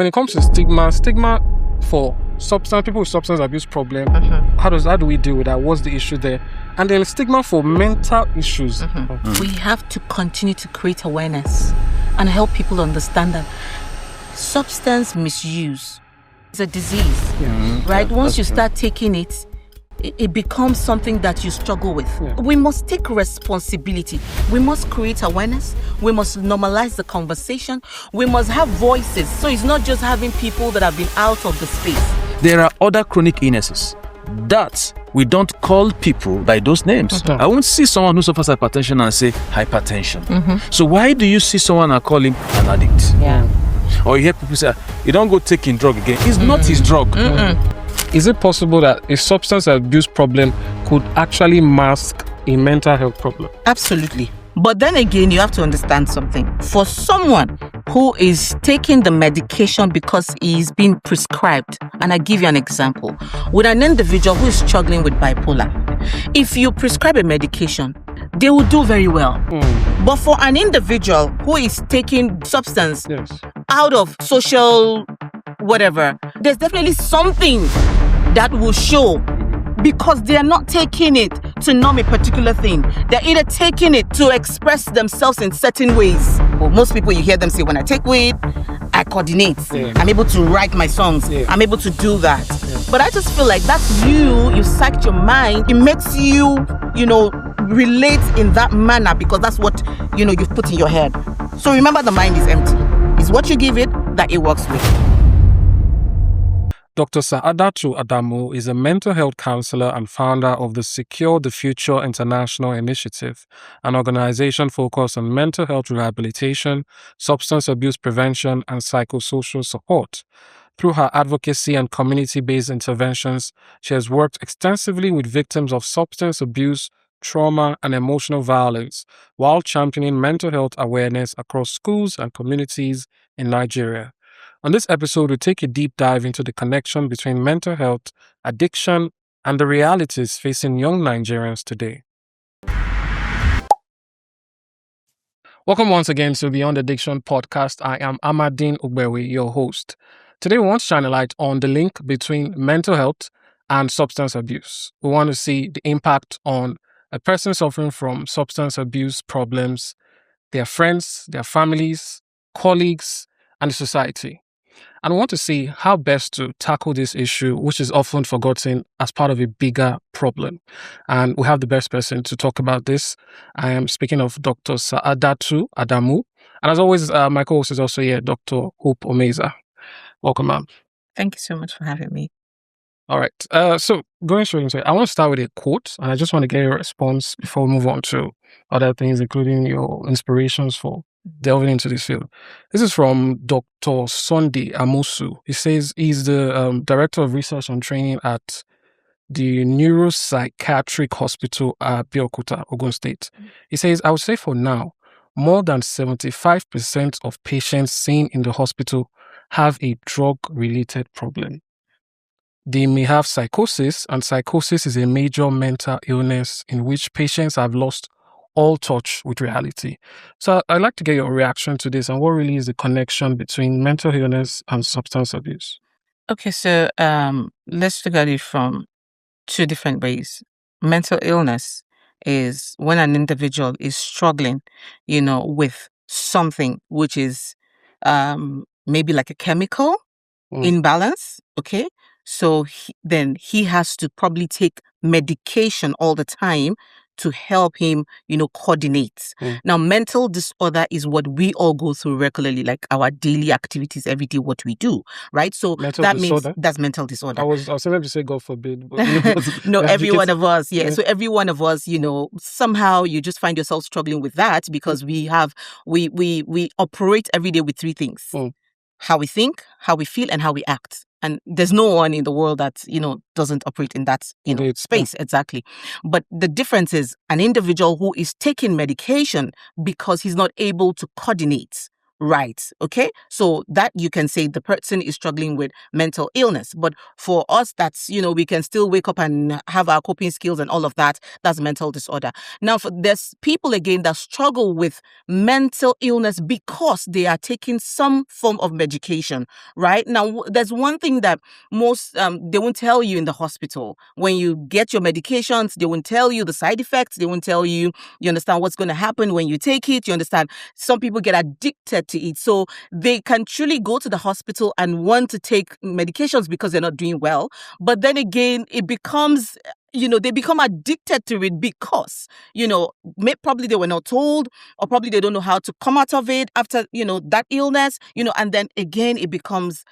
when it comes to stigma for people with substance abuse problem, how do we deal with that? What's the issue there? And then stigma for mental issues. We have to continue to create awareness and help people understand that substance misuse is a disease, right? Once you start taking it, it becomes something that you struggle with. We must take responsibility. We must create awareness. We must normalize the conversation. We must have voices. So it's not just having people that have been out of the space. There are other chronic illnesses that we don't call people by those names. I won't see someone who suffers hypertension and say hypertension. So why do you see someone and call him an addict? Or you hear people say, you don't go taking drug again. It's not his drug. Is it possible that a substance abuse problem could actually mask a mental health problem? Absolutely. But then again, you have to understand something. For someone who is taking the medication because he's been prescribed, and I give you an example, with an individual who is struggling with bipolar, if you prescribe a medication, they will do very well. But for an individual who is taking substance out of social whatever, there's definitely something that will show, because they are not taking it to numb a particular thing. They're either taking it to express themselves in certain ways. Well, most people, you hear them say, when I take weed, I coordinate. I'm able to write my songs. I'm able to do that. But I just feel like that's you psyched your mind. It makes you, relate in that manner because that's what, you've put in your head. So remember, the mind is empty. It's what you give it that it works with. Dr. Sa'adatu Adamu is a mental health counselor and founder of the Secure the Future International Initiative, an organization focused on mental health rehabilitation, substance abuse prevention, and psychosocial support. Through her advocacy and community-based interventions, she has worked extensively with victims of substance abuse, trauma, and emotional violence, while championing mental health awareness across schools and communities in Nigeria. On this episode, we take a deep dive into the connection between mental health, addiction, and the realities facing young Nigerians today. Welcome once again to Beyond Addiction podcast. I am Amadin Ogbewe, your host. Today, we want to shine a light on the link between mental health and substance abuse. We want to see the impact on a person suffering from substance abuse problems, their friends, their families, colleagues, and the society. And we want to see how best to tackle this issue, which is often forgotten as part of a bigger problem. And we have the best person to talk about this. I am speaking of Dr. Sa'adatu Adamu. And as always, my co-host is also here, Dr. Omeiza. Welcome, ma'am. Thank you so much for having me. All right. So going straight into it, I want to start with a quote, and I just want to get your response before we move on to other things, including your inspirations for delving into this field. This is from Dr. Sunday Amusu. He says he's the Director of Research and Training at the Neuropsychiatric Hospital at Abeokuta, Ogun State. He says, I would say for now, more than 75% of patients seen in the hospital have a drug-related problem. They may have psychosis, and psychosis is a major mental illness in which patients have lost all touch with reality. So I'd like to get your reaction to this and what really is the connection between mental illness and substance abuse. Okay, so let's look at it from two different ways. Mental illness is when an individual is struggling, with something which is maybe like a chemical imbalance, okay? So then he has to probably take medication all the time to help him, coordinate. Now, mental disorder is what we all go through regularly, like our daily activities, every day, what we do, right? So that means that's mental disorder. I was about to say, God forbid. But, no, every one of us, yeah. So every one of us, somehow you just find yourself struggling with that because we operate every day with three things: how we think, how we feel, and how we act. And there's no one in the world that, doesn't operate in that, space. Exactly. But the difference is an individual who is taking medication because he's not able to coordinate right. Okay. So that you can say the person is struggling with mental illness. But for us, that's, we can still wake up and have our coping skills and all of that. That's mental disorder. Now, there's people again that struggle with mental illness because they are taking some form of medication, right? Now, there's one thing that most, they won't tell you in the hospital. When you get your medications, they won't tell you the side effects. They won't tell you, you understand what's going to happen when you take it. You understand some people get addicted to it. So they can truly go to the hospital and want to take medications because they're not doing well. But then again, it becomes, they become addicted to it because, probably they were not told, or probably they don't know how to come out of it after, that illness, and then again, it becomes,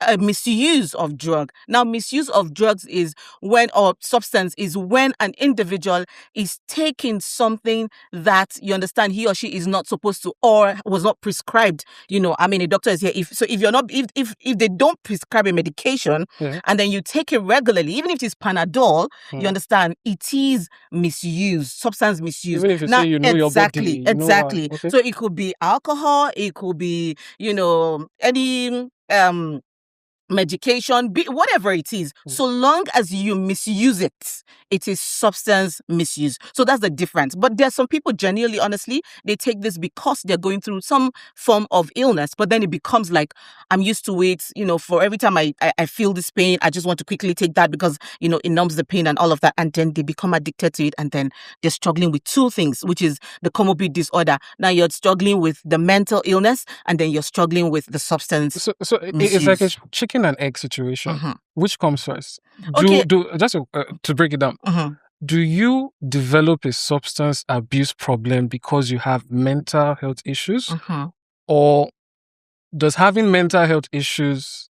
a misuse of drug. Now, misuse of drugs is or substance is when an individual is taking something that, you understand, he or she is not supposed to or was not prescribed. A doctor is here. If you're not, if they don't prescribe a medication and then you take it regularly, even if it's Panadol, you understand, it is misuse, substance misuse. Even if you say your body. Exactly. Okay. So it could be alcohol, it could be, any medication, whatever it is, so long as you misuse it, it is substance misuse. So that's the difference. But there's some people, genuinely, honestly, they take this because they're going through some form of illness, but then it becomes like, I'm used to it, for every time I feel this pain, I just want to quickly take that because, it numbs the pain and all of that. And then they become addicted to it. And then they're struggling with two things, which is the comorbid disorder. Now you're struggling with the mental illness, and then you're struggling with the substance. So it's like a chicken and egg situation. Which comes first? Okay. Just to break it down. Do you develop a substance abuse problem because you have mental health issues? Or does having mental health issues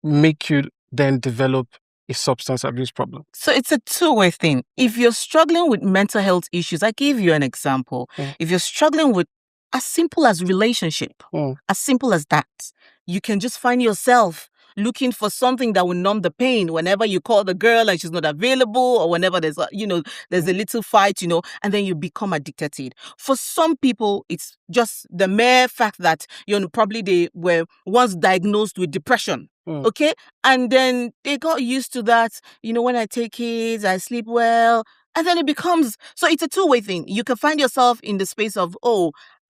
make you then develop a substance abuse problem? So it's a two-way thing. If you're struggling with mental health issues, I gave you an example. If you're struggling with as simple as relationship, as simple as that, you can just find yourself looking for something that will numb the pain whenever you call the girl and she's not available, or whenever there's a little fight, and then you become addicted to it. For some people, it's just the mere fact that, probably they were once diagnosed with depression. Okay. And then they got used to that. When I take it, I sleep well. And then it becomes, so it's a two-way thing. You can find yourself in the space of,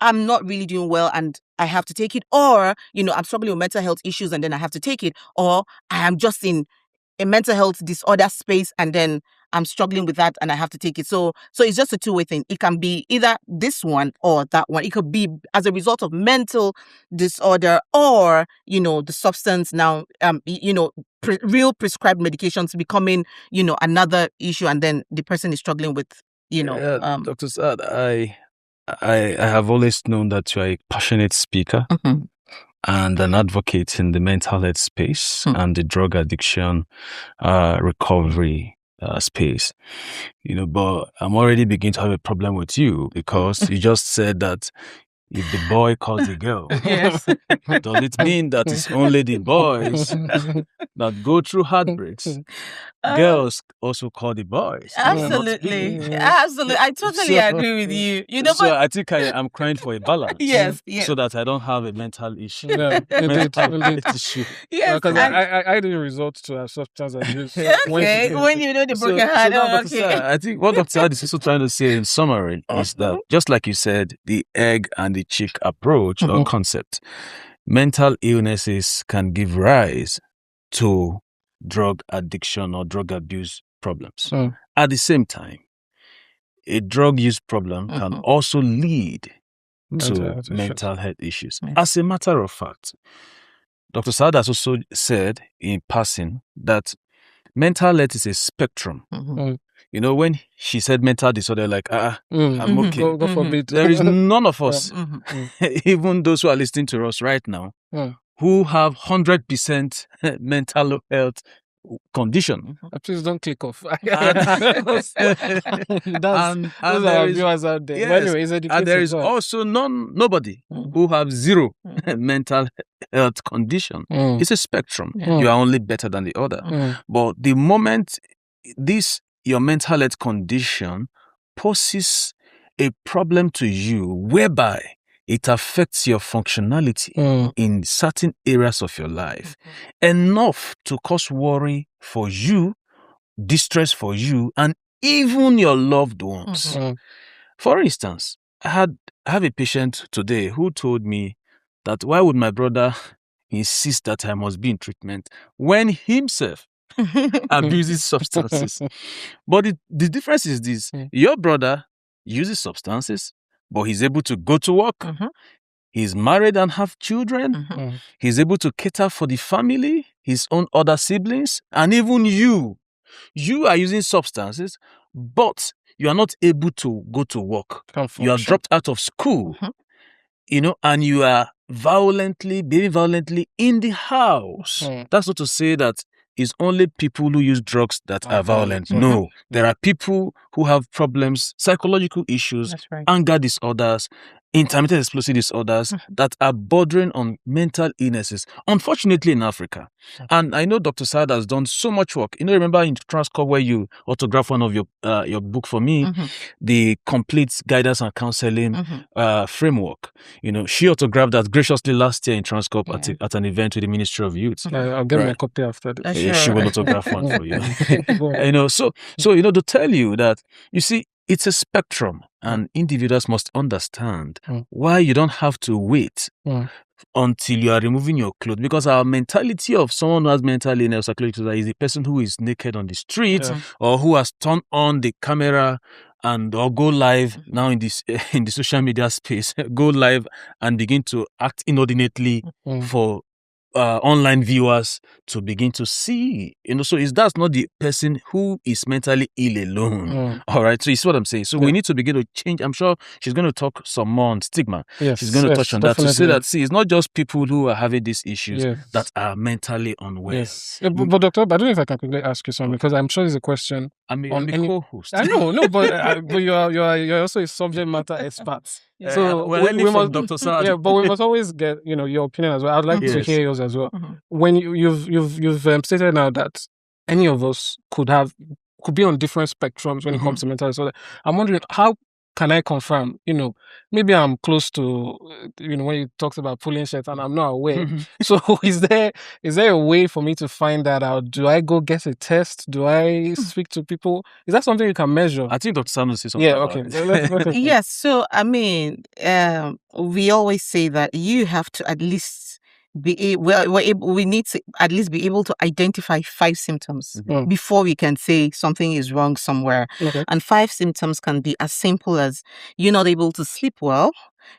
I'm not really doing well and I have to take it, or, I'm struggling with mental health issues and then I have to take it, or I am just in a mental health disorder space and then I'm struggling with that and I have to take it. So it's just a two-way thing. It can be either this one or that one. It could be as a result of mental disorder or, the substance now, real prescribed medications becoming, another issue, and then the person is struggling with, Dr. Saad, I have always known that you're a passionate speaker and an advocate in the mental health space and the drug addiction recovery space. But I'm already beginning to have a problem with you because you just said that if the boy calls the girl, Yes. does it mean that it's only the boys that go through heartbreaks? Girls also call the boys. Absolutely. Absolutely. I totally agree with you. So I think I'm crying for a balance. Yes. So that I don't have a mental issue. Yeah, mental health issue. Yes. Because I didn't resort to a substance abuse. Okay. When you know the broken heart. now, Okay. Dr. Saad, I think what Dr. Saad is also trying to say in summary is that, just like you said, the egg and the chick approach or concept, mental illnesses can give rise to drug addiction or drug abuse problems. At the same time, a drug use problem can also lead to mental health issues. As a matter of fact, Dr. Saad has also said in passing that mental health is a spectrum. When she said mental disorder, like, I'm okay. Go forbid. There is none of us, even those who are listening to us right now, who have 100% mental health condition. Please don't click off. Those our viewers out there. Yes, But anyway, it's educated. and there is also nobody who have zero mental health condition. It's a spectrum. You are only better than the other. But the moment your mental health condition poses a problem to you, whereby it affects your functionality in certain areas of your life enough to cause worry for you, distress for you, and even your loved ones. For instance, I have a patient today who told me that why would my brother insist that I must be in treatment when himself abuses substances? But the difference is this. Your brother uses substances, but he's able to go to work. He's married and have children. He's able to cater for the family, his own other siblings, and even you. You are using substances, but you are not able to go to work. You are dropped out of school, and you are behaving violently in the house. That's not to say that it's only people who use drugs that are violent. No, there are people who have problems, psychological issues, anger disorders, intermittent explosive disorders that are bordering on mental illnesses, unfortunately in Africa. And I know Dr. Saad has done so much work. Remember in Transcorp where you autographed one of your book for me, the complete guidance and counseling framework. She autographed that graciously last year in Transcorp at an event with the Ministry of Youth. I'll get my copy after this. Yeah, she will autograph one for you. So to tell you that, you see, it's a spectrum, and individuals must understand why you don't have to wait until you are removing your clothes, because our mentality of someone who has mental illness or psychological disorder is the person who is naked on the street or who has turned on the camera or go live now in the social media space, go live and begin to act inordinately for online viewers to begin to see. So that's not the person who is mentally ill alone. All right. So you see what I'm saying? So we need to begin to change. I'm sure she's going to talk some more on stigma. She's going to touch on that to say that, it's not just people who are having these issues that are mentally unwell. Yes. But Doctor, I don't know if I can quickly ask you something, because I'm sure it's a question. I'm a co-host. I know, no, but you're also a subject matter expert. So we must, Dr. Saad. But we must always get your opinion as well. I'd like to hear yours as well. When you've stated now that any of us could be on different spectrums when it comes to mental disorder. I'm wondering, how can I confirm? Maybe I'm close to when you talked about pulling shirts and I'm not aware. So is there a way for me to find that out? Do I go get a test? Do I speak to people? Is that something you can measure? I think Dr. Sam will say something. Yeah, okay. Let's Yes, so we always say that you have to at least we need to at least be able to identify 5 symptoms before we can say something is wrong somewhere. And 5 symptoms can be as simple as you're not able to sleep well,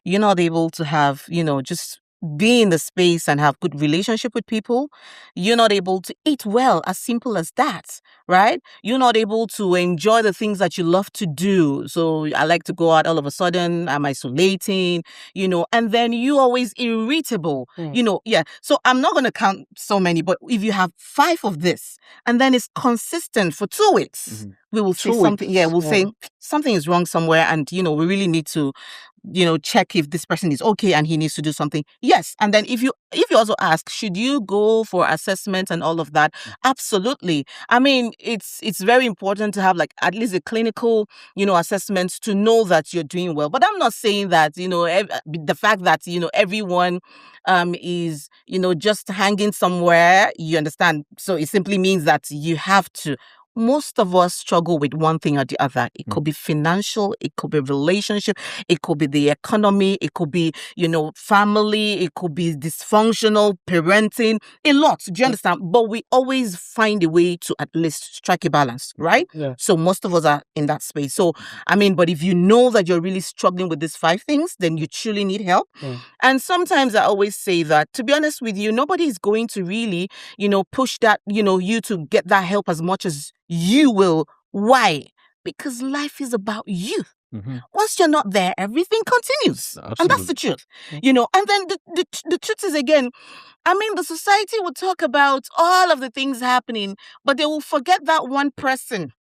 you're not able to have, just be in the space and have good relationship with people. You're not able to eat well, as simple as that, right? You're not able to enjoy the things that you love to do. So I like to go out, all of a sudden I'm isolating, and then you always irritable, So I'm not going to count so many, but if you have 5 of this and then it's consistent for 2 weeks, we will say something. Yeah, we'll say something is wrong somewhere, and we really need to check if this person is okay and he needs to do something. Yes. And then if you also ask, should you go for assessment and all of that? Absolutely. I mean, it's very important to have at least a clinical, assessment to know that you're doing well. But I'm not saying that, the fact that, everyone is, just hanging somewhere, you understand? So it simply means that you have to. Most of us struggle with one thing or the other. It could be financial, it could be relationship, it could be the economy, it could be, family, it could be dysfunctional parenting, a lot. Do you understand? But we always find a way to at least strike a balance, right? Yeah. So most of us are in that space. So, but if you know that you're really struggling with these 5 things, then you truly need help. And sometimes I always say that, to be honest with you, nobody is going to really, push that, you to get that help as much as you will. Why? Because life is about you. Once you're not there, everything continues. Absolutely. And that's the truth. And then the truth is, again, the society will talk about all of the things happening, but they will forget that one person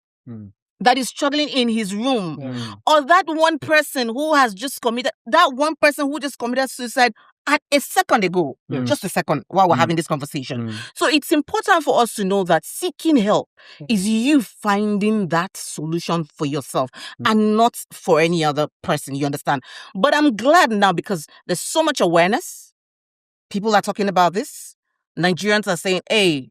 that is struggling in his room, or that one person who just committed suicide at a second ago, just a second, while we're having this conversation. So it's important for us to know that seeking help is you finding that solution for yourself and not for any other person, you understand? But I'm glad now because there's so much awareness. People are talking about this. Nigerians are saying, hey,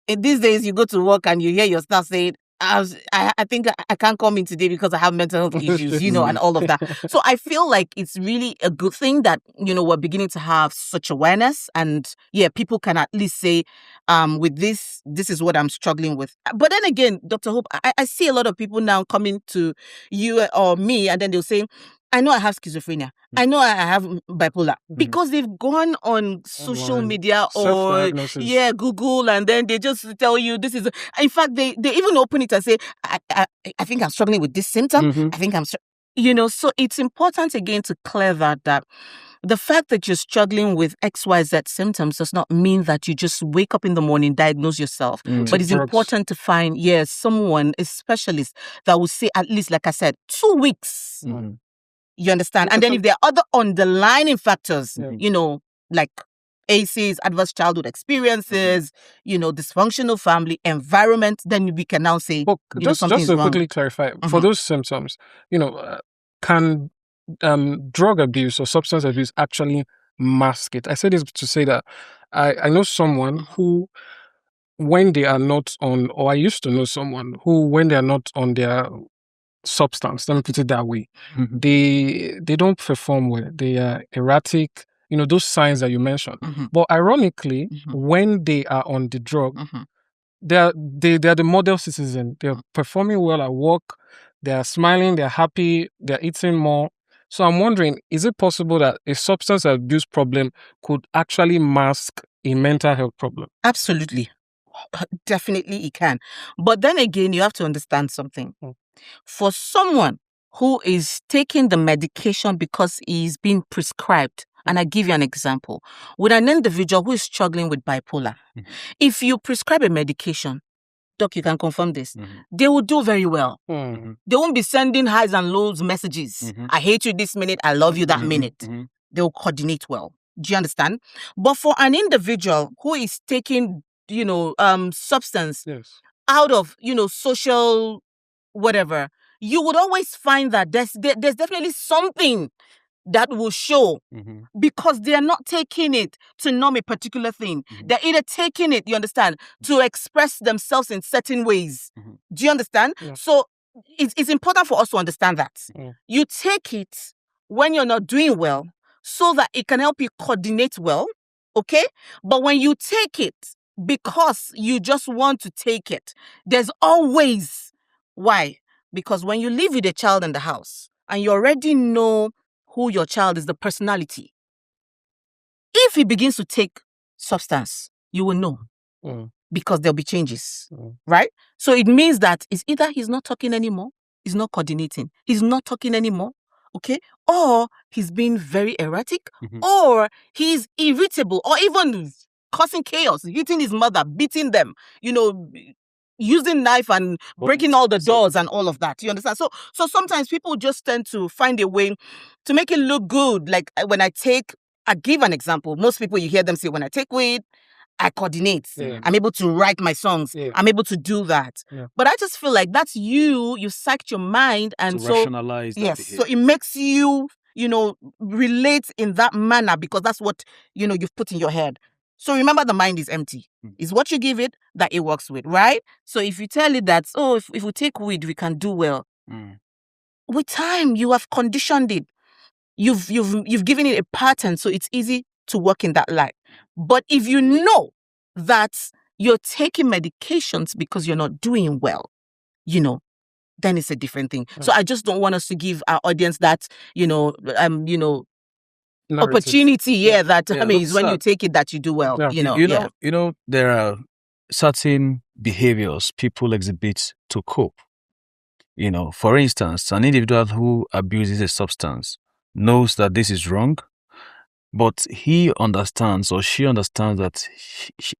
in these days you go to work and you hear your staff saying, I think I can't come in today because I have mental health issues, and all of that. So I feel like it's really a good thing that, we're beginning to have such awareness. And people can at least say, with this is what I'm struggling with. But then again, Dr. Hope, I see a lot of people now coming to you or me, and then they'll say, I know I have schizophrenia. I know I have bipolar because they've gone on social media or Google, and then they just tell you this is. In fact, they even open it and say, I think I'm struggling with this symptom. I think I'm, So it's important again to clear that the fact that you're struggling with XYZ symptoms does not mean that you just wake up in the morning, diagnose yourself. But it's important to find someone, a specialist that will say at least, like I said, 2 weeks. You understand? And then if there are other underlying factors, like ACEs, adverse childhood experiences, dysfunctional family environment, then we can now say, just to quickly clarify, for those symptoms, can drug abuse or substance abuse actually mask it? I say this to say that I know someone who, when they are not on, or I used to know someone who, when they are not on their substance, let me put it that way, they don't perform well. They are erratic, those signs that you mentioned. But ironically, when they are on the drug, they are the model citizen. They're performing well at work, they are smiling, they're happy, they're eating more. So I'm wondering, is it possible that a substance abuse problem could actually mask a mental health problem? Absolutely. Definitely it can. But then again, you have to understand something. For someone who is taking the medication because he's been prescribed, and I give you an example, with an individual who is struggling with bipolar, if you prescribe a medication, Doc, you can confirm this, they will do very well. They won't be sending highs and lows messages. I hate you this minute, I love you that minute. They'll coordinate well. Do you understand? But for an individual who is taking, substance out of, social whatever, you would always find that there's definitely something that will show because they're not taking it to numb a particular thing. They're either taking it, you understand, to express themselves in certain ways. Do you understand? So it's important for us to understand that. You take it when you're not doing well so that it can help you coordinate well, okay? But when you take it because you just want to take it, there's always... Why? Because when you live with a child in the house and you already know who your child is, the personality, if he begins to take substance, you will know because there'll be changes, right? So it means that it's either he's not talking anymore, he's not coordinating, he's not talking anymore, okay? Or he's being very erratic, or he's irritable, or even causing chaos, hitting his mother, beating them, using knife and breaking all the doors and all of that. You understand? So sometimes people just tend to find a way to make it look good. Like when I give an example. Most people, you hear them say, when I take weed, I coordinate. I'm able to write my songs. I'm able to do that. But I just feel like that's you psyched your mind, and to so rationalize that behavior. So it makes you, relate in that manner because that's what, you've put in your head. So remember, the mind is empty. It's what you give it that it works with, right? So if you tell it that, if we take weed, we can do well. With time, you have conditioned it. You've given it a pattern, so it's easy to work in that light. But if you know that you're taking medications because you're not doing well, then it's a different thing. So I just don't want us to give our audience that, opportunity, that is when you take it that you do well. There are certain behaviors people exhibit to cope. For instance, an individual who abuses a substance knows that this is wrong, but he understands or she understands that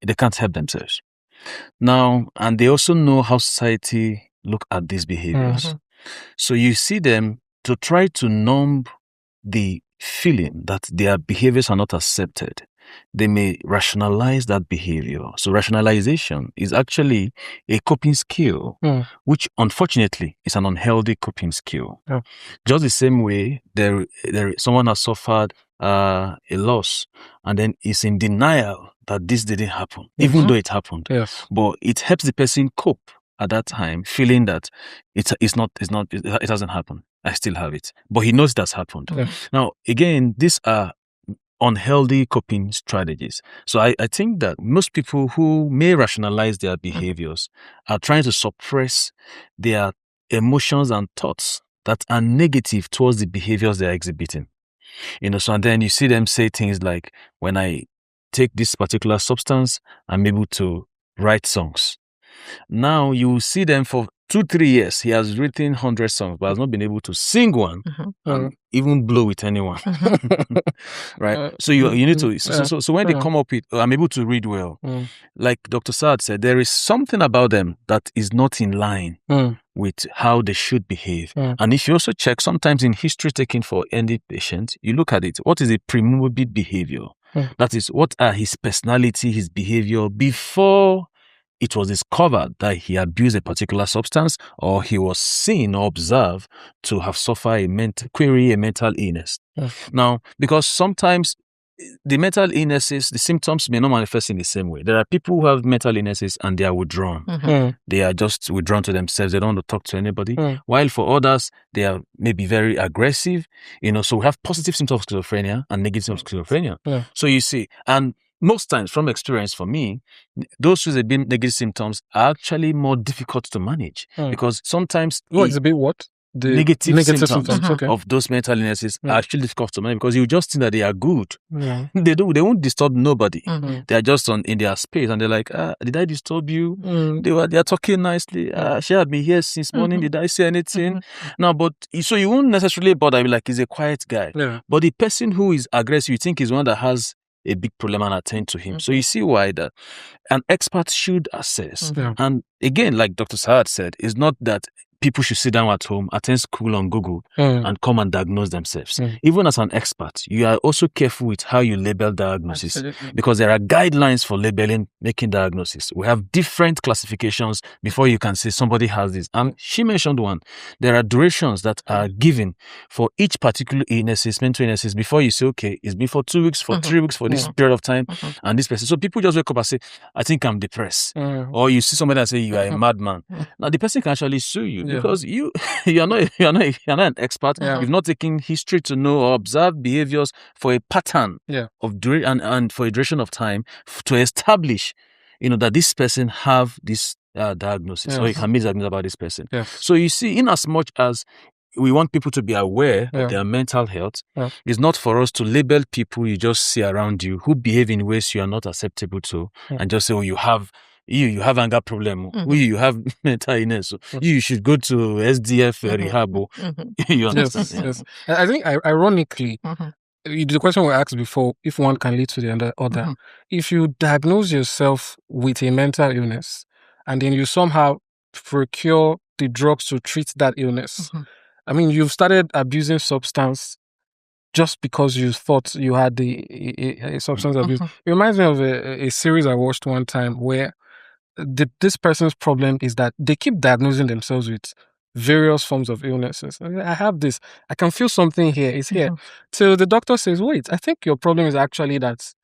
they can't help themselves. Now, and they also know how society look at these behaviors. So you see them to try to numb the feeling that their behaviors are not accepted, they may rationalize that behavior. So rationalization is actually a coping skill, which unfortunately is an unhealthy coping skill. Yeah. Just the same way someone has suffered a loss and then is in denial that this didn't happen, even though it happened. Yes. But it helps the person cope at that time, feeling that it hasn't happened. I still have it. But he knows that's happened. Yeah. Now, again, these are unhealthy coping strategies. So I think that most people who may rationalize their behaviors are trying to suppress their emotions and thoughts that are negative towards the behaviors they're exhibiting. So and then you see them say things like, when I take this particular substance, I'm able to write songs. Now you will see them for 2-3 years. He has written 100 songs, but has not been able to sing one, and even blow with anyone. Right? So you need to. So when they come up with, I'm able to read well. Like Dr. Saad said, there is something about them that is not in line with how they should behave. And if you also check, sometimes in history taken for any patient, you look at it. What is a premorbid behavior? That is, what are his personality, his behavior before it was discovered that he abused a particular substance, or he was seen or observed to have suffered a mental illness. Now, because sometimes the mental illnesses, the symptoms may not manifest in the same way. There are people who have mental illnesses and they are withdrawn. They are just withdrawn to themselves. They don't want to talk to anybody. While for others, they are maybe very aggressive. So we have positive symptoms of schizophrenia and negative symptoms of schizophrenia. So you see, and most times from experience for me, those with negative symptoms are actually more difficult to manage because sometimes it's a bit what? The negative symptoms okay. of those mental illnesses are actually difficult to manage because you just think that they are good. They won't disturb nobody. They are just in their space and they're like, did I disturb you? They are talking nicely. She had me here since morning. Did I say anything? No, but so you won't necessarily bother. Like, he's a quiet guy. But the person who is aggressive, you think is one that has a big problem and attend to him. So you see why that an expert should assess. And again, like Dr. Saad said, it's not that people should sit down at home, attend school on Google, and come and diagnose themselves. Even as an expert, you are also careful with how you label diagnosis. Because there are guidelines for labeling, making diagnosis. We have different classifications before you can say somebody has this. And she mentioned one. There are durations that are given for each particular mental illnesses, before you say, okay, it's been for 2 weeks, for 3 weeks, for this period of time, and this person. So people just wake up and say, I think I'm depressed. Or you see somebody and say, you are a madman. Now the person can actually sue you. Because you're not an expert. You've not taken history to know or observe behaviors for a pattern of and for a duration of time to establish, that this person have this diagnosis, or you can make diagnosis about this person. So you see, in as much as we want people to be aware of their mental health, it's not for us to label people you just see around you who behave in ways you are not acceptable to, and just say, oh, you have anger problem. You have mental illness. So you should go to SDF rehab. You understand? Yes. I think ironically, the question we asked before, if one can lead to the other. If you diagnose yourself with a mental illness and then you somehow procure the drugs to treat that illness, I mean, you've started abusing substance just because you thought you had a substance abuse. It reminds me of a series I watched one time where this person's problem is that they keep diagnosing themselves with various forms of illnesses. I have this. I can feel something here. It's here. Till the doctor says, wait, I think your problem is actually that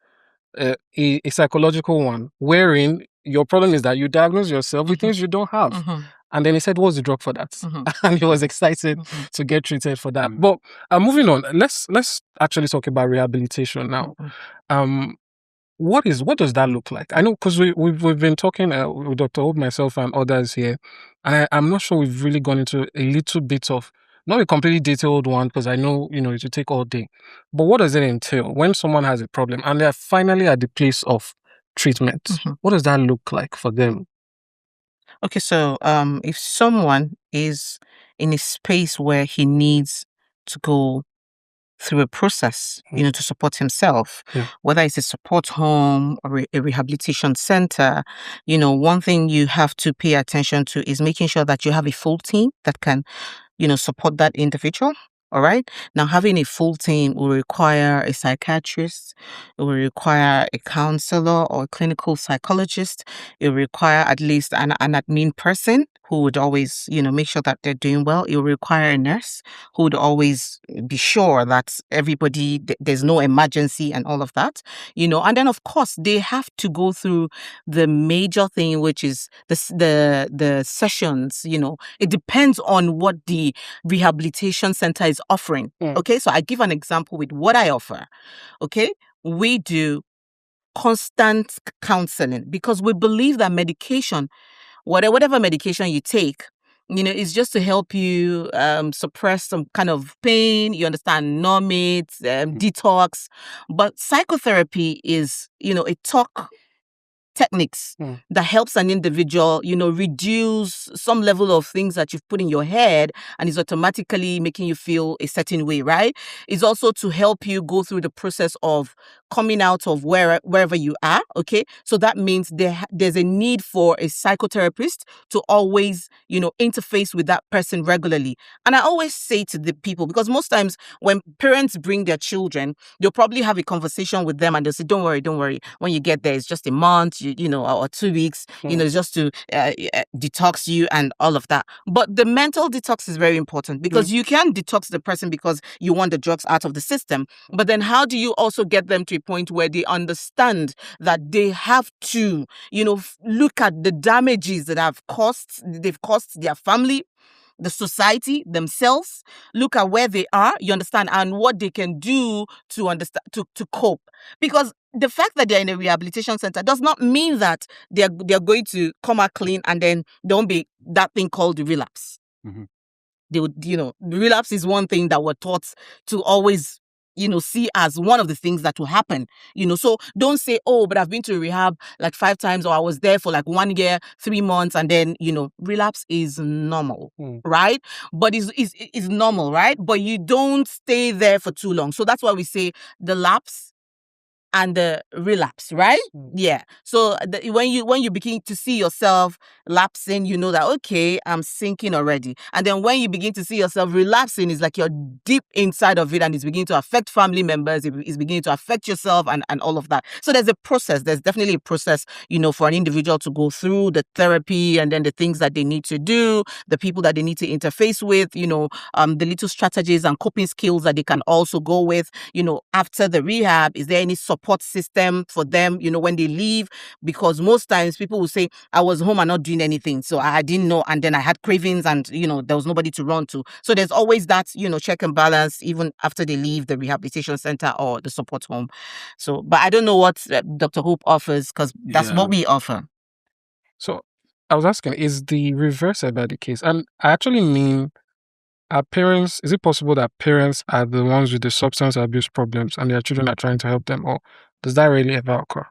a psychological one, wherein your problem is that you diagnose yourself with things you don't have. And then he said, what's the drug for that? And he was excited to get treated for that. But moving on, let's actually talk about rehabilitation now. What does that look like? I know, because we've been talking with Dr. Obe, myself, and others here, and I'm not sure we've really gone into a little bit of, not a completely detailed one, because I know, it will take all day. But what does it entail when someone has a problem and they're finally at the place of treatment? What does that look like for them? Okay, so if someone is in a space where he needs to go through a process, to support himself, whether it's a support home or a rehabilitation center, one thing you have to pay attention to is making sure that you have a full team that can, support that individual. All right. Now, having a full team will require a psychiatrist, it will require a counselor or a clinical psychologist. It will require at least an admin person who would always, make sure that they're doing well. It will require a nurse who would always be sure that everybody, there's no emergency and all of that, and then of course they have to go through the major thing, which is the sessions, it depends on what the rehabilitation center is offering. Okay, so I give an example with what I offer. Okay, we do constant counseling because we believe that medication, whatever medication you take, is just to help you suppress some kind of pain, you understand, numb it, detox. But psychotherapy is, a talk techniques that helps an individual, reduce some level of things that you've put in your head and is automatically making you feel a certain way, right? It's also to help you go through the process of coming out of wherever you are, okay? So that means there's a need for a psychotherapist to always, interface with that person regularly. And I always say to the people, because most times when parents bring their children, they'll probably have a conversation with them and they'll say, don't worry. When you get there, it's just a month, or 2 weeks, just to detox you and all of that. But the mental detox is very important because you can detox the person because you want the drugs out of the system. But then how do you also get them to a point where they understand that they have to, look at the damages that they've caused their family, the society, themselves, look at where they are, you understand, and what they can do to understand, to cope. Because the fact that they're in a rehabilitation center does not mean that they're going to come out clean and then there won't be that thing called the relapse. They would, the relapse is one thing that we're taught to always, see as one of the things that will happen, so don't say, oh, but I've been to rehab like 5 times, or I was there for like 1 year, 3 months, and then, relapse is normal, right? But it's normal, right? But you don't stay there for too long. So that's why we say the lapse and the relapse, right? Yeah. So when you begin to see yourself lapsing, you know that, okay, I'm sinking already. And then when you begin to see yourself relapsing, it's like you're deep inside of it and it's beginning to affect family members. It's beginning to affect yourself and all of that. So there's a process. There's definitely a process, for an individual to go through the therapy and then the things that they need to do, the people that they need to interface with, the little strategies and coping skills that they can also go with, after the rehab. Is there any support system for them, when they leave? Because most times people will say, I was home and not doing anything, so I didn't know, and then I had cravings and, there was nobody to run to. So there's always that, check and balance even after they leave the rehabilitation center or the support home. So, but I don't know what Dr. Hope offers, because that's what we offer. So I was asking, is the reverse about the case? And I actually mean, is it possible that parents are the ones with the substance abuse problems and their children are trying to help them, or does that really ever occur?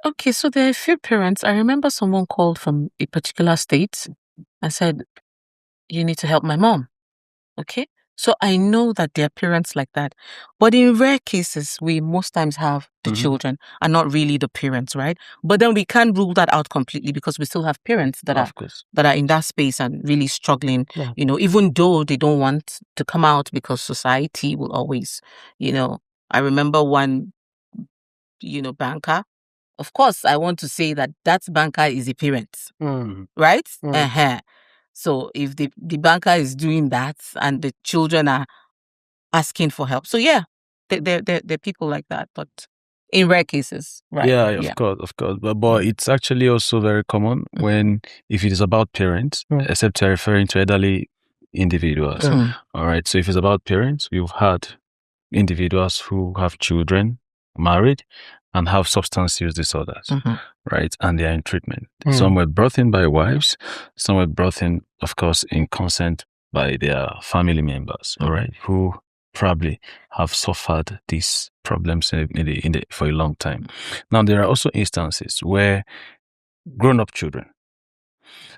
Okay, so there are a few parents. I remember someone called from a particular state and said, you need to help my mom. Okay, so I know that there are parents like that. But in rare cases, we most times have the children and not really the parents, right? But then we can't rule that out completely because we still have parents that are in that space and really struggling, even though they don't want to come out because society will always, I remember one, banker. Of course, I want to say that banker is a parent, right? So if the banker is doing that and the children are asking for help, so yeah, there are people like that, but in rare cases, right? Yeah, of course. But it's actually also very common if it is about parents, except you're referring to elderly individuals. All right. So if it's about parents, we've had individuals who have children, married, and have substance use disorders, right? And they are in treatment. Some were brought in by wives, some were brought in, of course, in consent by their family members, all right, who probably have suffered these problems for a long time. Now, there are also instances where grown-up children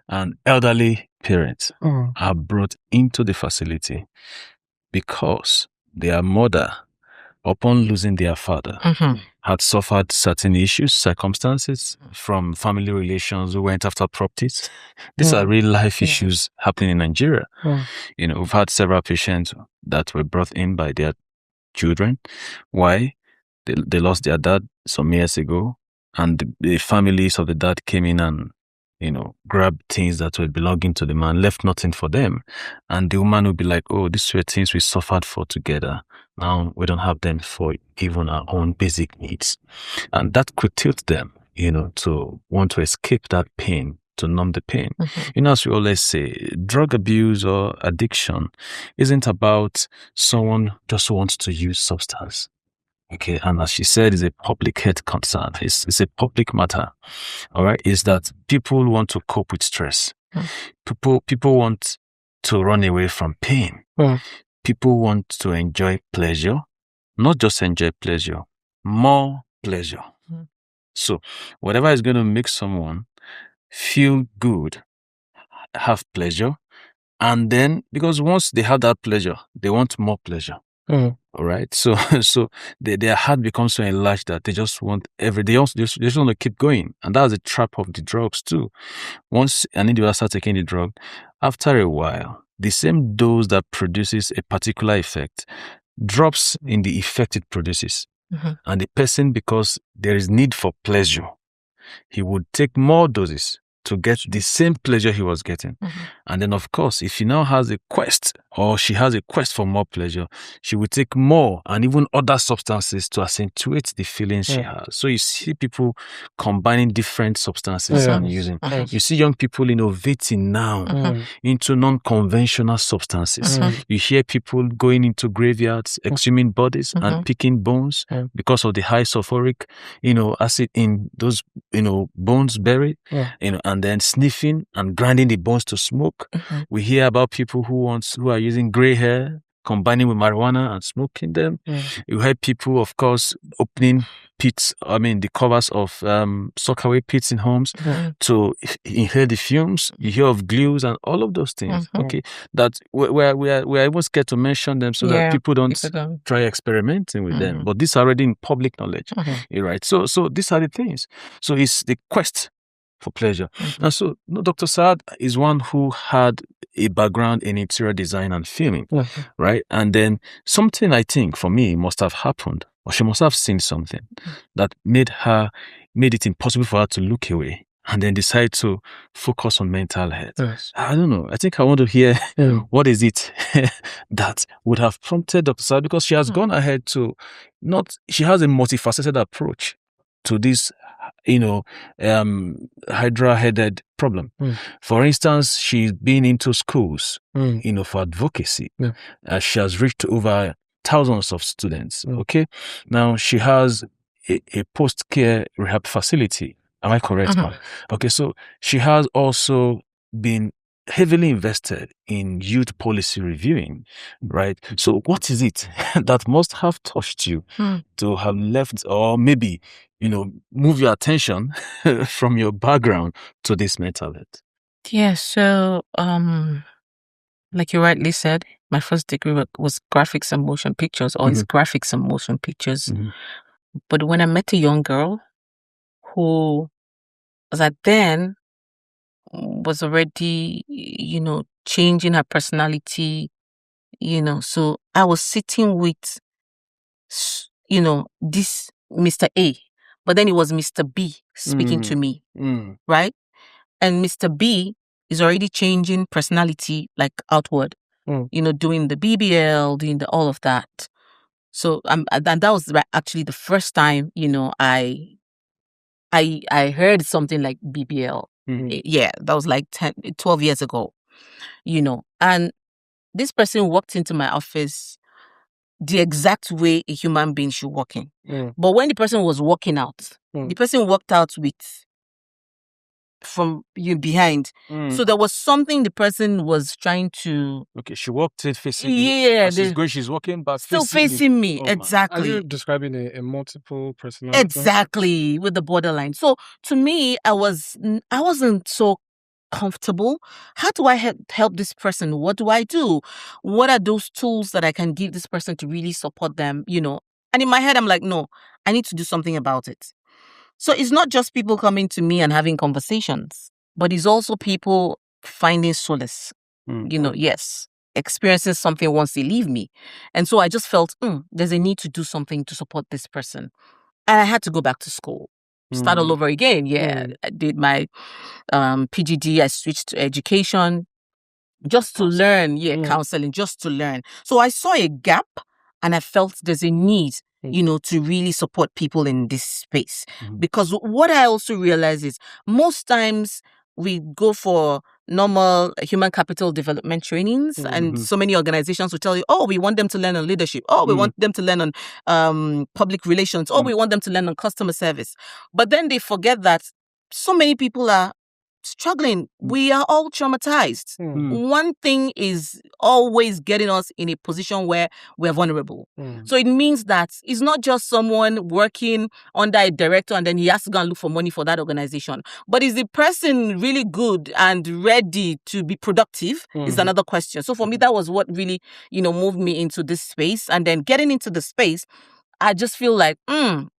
and elderly parents are brought into the facility because their mother upon losing their father, had suffered certain issues, circumstances from family relations who went after properties. These are real life issues happening in Nigeria. We've had several patients that were brought in by their children. Why? They lost their dad some years ago, and the families of the dad came in and grabbed things that were belonging to the man, left nothing for them. And the woman would be like, oh, these were things we suffered for together. Now we don't have them for even our own basic needs. And that could tilt them, to want to escape that pain, to numb the pain. As we always say, drug abuse or addiction isn't about someone just wants to use substance. Okay, and as she said, it's a public health concern. It's a public matter. All right, is that people want to cope with stress. People want to run away from pain. People want to enjoy pleasure, not just enjoy pleasure, more pleasure. So whatever is going to make someone feel good, have pleasure, and then because once they have that pleasure, they want more pleasure. All right. So their heart becomes so enlarged that they just want they just want to keep going. And that's the trap of the drugs too. Once an individual starts taking the drug, after a while, the same dose that produces a particular effect drops in the effect it produces. And the person, because there is need for pleasure, he would take more doses to get the same pleasure he was getting. And then, of course, if he now has a quest or she has a quest for more pleasure, she will take more and even other substances to accentuate the feelings she has. So you see people combining different substances and using. You see young people innovating now into non-conventional substances. You hear people going into graveyards, exhuming bodies and picking bones because of the high sulfuric, acid in those, bones buried, and then sniffing and grinding the bones to smoke. We hear about people who are using gray hair, combining with marijuana and smoking them. You hear people, of course, opening pits, the covers of sockaway pits in homes to inhale the fumes. You hear of glues and all of those things. Okay, that we're even scared to mention them so that people don't try experimenting with them. But this is already in public knowledge, right? So these are the things. So it's the quest for pleasure. And so Dr. Saad is one who had a background in interior design and filming, right? And then something, I think, for me must have happened, or she must have seen something that made it impossible for her to look away and then decide to focus on mental health. I don't know. I think I want to hear what is it that would have prompted Dr. Saad, because she has gone ahead to she has a multifaceted approach to this hydra-headed problem. For instance, she's been into schools, for advocacy. She has reached over thousands of students. Okay, now she has a post-care rehab facility. Am I correct, ma'am? Okay, so she has also been heavily invested in youth policy reviewing, right? So what is it that must have touched you to have left, or maybe, move your attention from your background to this mental health? Yeah, so like you rightly said, my first degree was graphics and motion pictures, or is graphics and motion pictures. But when I met a young girl who then was already, changing her personality, so I was sitting with, this Mr. A, but then it was Mr. B speaking to me, right? And Mr. B is already changing personality, like outward, doing the BBL, doing all of that. So, and that was actually the first time, I heard something like BBL. Yeah, that was like 12 years ago, and this person walked into my office the exact way a human being should walk in. But when the person was walking out, the person walked out from behind. So there was something the person was trying to... Okay, she walked it facing she's walking back still facing me. Exactly. Are you describing a multiple personality? Exactly, with the borderline. So to me, I wasn't so comfortable. How do I help this person? What do I do? What are those tools that I can give this person to really support them, And in my head, I'm like, no, I need to do something about it. So it's not just people coming to me and having conversations, but it's also people finding solace. Yes, experiencing something once they leave me. And so I just felt, there's a need to do something to support this person. And I had to go back to school, start all over again. I did my PGD. I switched to education just to learn, counseling, just to learn. So I saw a gap and I felt there's a need, to really support people in this space. Because what I also realize is most times we go for normal human capital development trainings and so many organizations will tell you, we want them to learn on leadership. We want them to learn on public relations. We want them to learn on customer service. But then they forget that so many people are struggling. We are all traumatized. One thing is always getting us in a position where we're vulnerable. So it means that it's not just someone working under a director and then he has to go and look for money for that organization. But is the person really good and ready to be productive is another question. So for me, that was what really, moved me into this space. And then getting into the space, I just feel like,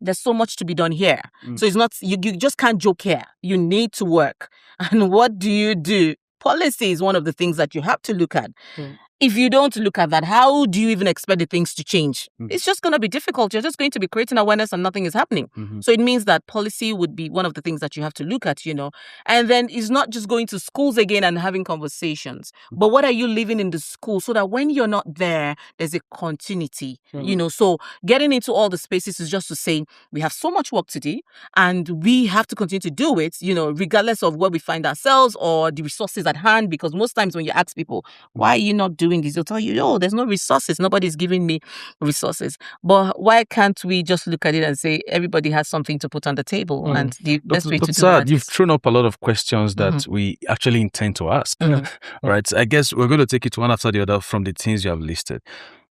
there's so much to be done here. So it's not, you just can't joke here. You need to work. And what do? Policy is one of the things that you have to look at. If you don't look at that, how do you even expect the things to change? It's just going to be difficult. You're just going to be creating awareness and nothing is happening. So it means that policy would be one of the things that you have to look at, And then it's not just going to schools again and having conversations. But what are you living in the school so that when you're not there, there's a continuity, So getting into all the spaces is just to say we have so much work to do and we have to continue to do it, regardless of where we find ourselves or the resources at hand. Because most times when you ask people, why are you not doing this, they'll tell you, there's no resources. Nobody's giving me resources. But why can't we just look at it and say everybody has something to put on the table? And the best way to do that you've thrown up a lot of questions that we actually intend to ask. Right? I guess we're going to take it one after the other from the things you have listed.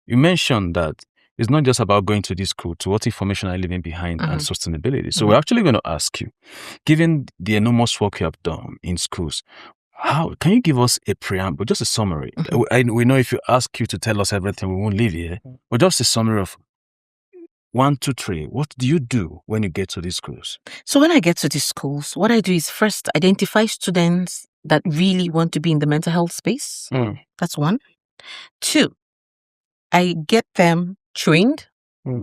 You mentioned that it's not just about going to this school, to what information are you leaving behind and sustainability. So we're actually going to ask you, given the enormous work you have done in schools, how can you give us a preamble, just a summary? We know if you ask you to tell us everything, we won't leave here. But just a summary of 1, 2, 3. What do you do when you get to these schools? So when I get to these schools, what I do is first identify students that really want to be in the mental health space. That's 1. 2, I get them trained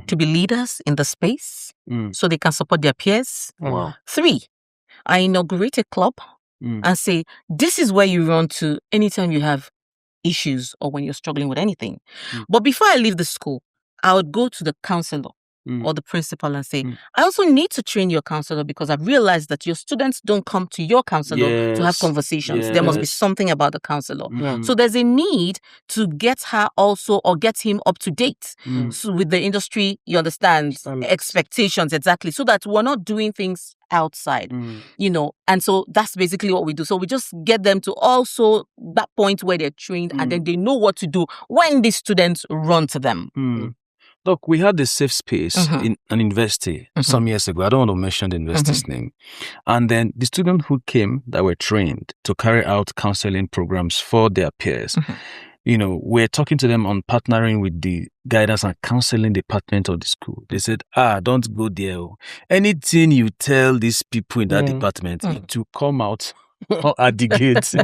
to be leaders in the space so they can support their peers. 3, I inaugurate a club and say, this is where you run to anytime you have issues or when you're struggling with anything. But before I leave the school, I would go to the counselor or the principal and say, I also need to train your counselor because I've realized that your students don't come to your counselor to have conversations. There must be something about the counselor. So there's a need to get her also or get him up to date so with the industry, you understand, expectations, exactly, so that we're not doing things outside, and so that's basically what we do. So we just get them to also that point where they're trained and then they know what to do when the students run to them. Look, we had this safe space in an university some years ago. I don't want to mention the university's name. And then the students who came that were trained to carry out counseling programs for their peers, we're talking to them on partnering with the guidance and counseling department of the school. They said, don't go there. Anything you tell these people in that department, it will come out at the gate.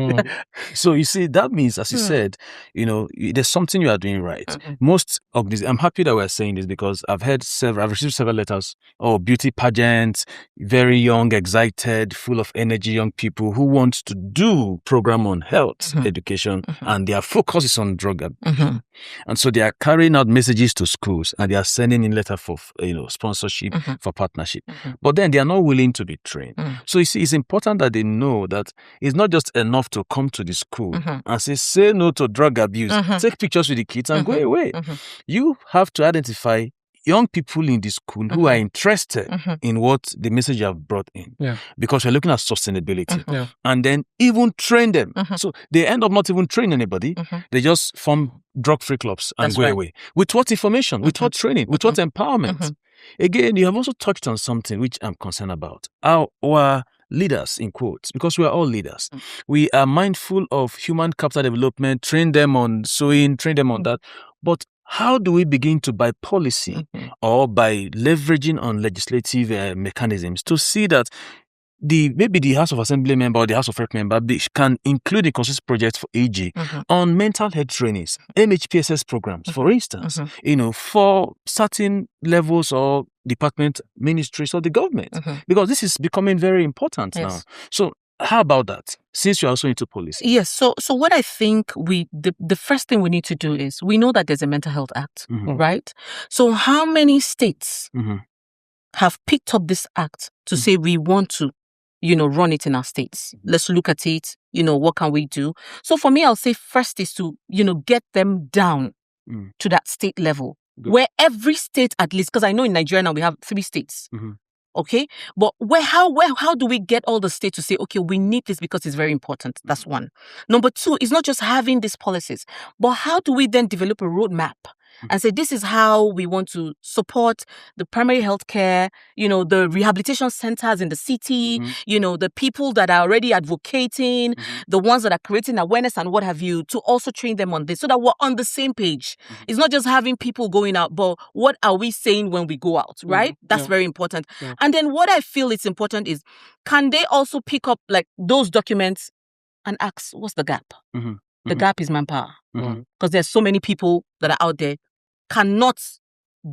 So you see, that means, as you said, there's something you are doing right. Most of this, I'm happy that we're saying this because I've received several letters. Beauty pageants, very young, excited, full of energy, young people who want to do program on health education, and their focus is on drug abuse. And so they are carrying out messages to schools and they are sending in letter for sponsorship, for partnership. But then they are not willing to be trained. So you see, it's important that they know that it's not just enough to come to the school and say no to drug abuse, take pictures with the kids and go away. You have to identify young people in the school who are interested in what the message you have brought in. Because we're looking at sustainability. And then even train them. So they end up not even training anybody. They just form drug-free clubs and go away. With what information? With what training? With what empowerment? Again, you have also touched on something which I'm concerned about. Our leaders, in quotes, because we are all leaders. We are mindful of human capital development, train them on sewing, train them on that. But how do we begin to, by policy or by leveraging on legislative mechanisms, to see that maybe the House of Assembly member or the House of Rep member can include a consistent project for AG on mental health trainings, MHPSS programs, for instance, for certain levels or department, ministries, or the government, because this is becoming very important now. So how about that, since you're also into policy? Yes. So what I think the first thing we need to do is, we know that there's a Mental Health Act, right? So how many states have picked up this act to say we want to, run it in our states? Let's look at it. What can we do? So for me, I'll say first is to, get them down to that state level. Good. Where every state, at least, because I know in Nigeria now we have 3 states. Okay, but how do we get all the states to say, okay, we need this because it's very important? That's one. Number 2 is not just having these policies, but how do we then develop a roadmap and say, this is how we want to support the primary health care, the rehabilitation centers in the city, the people that are already advocating, the ones that are creating awareness and what have you, to also train them on this so that we're on the same page. It's not just having people going out, but what are we saying when we go out, right? That's very important. And then what I feel is important is, can they also pick up like those documents and ask, what's the gap? The gap is manpower. Because there's so many people that are out there cannot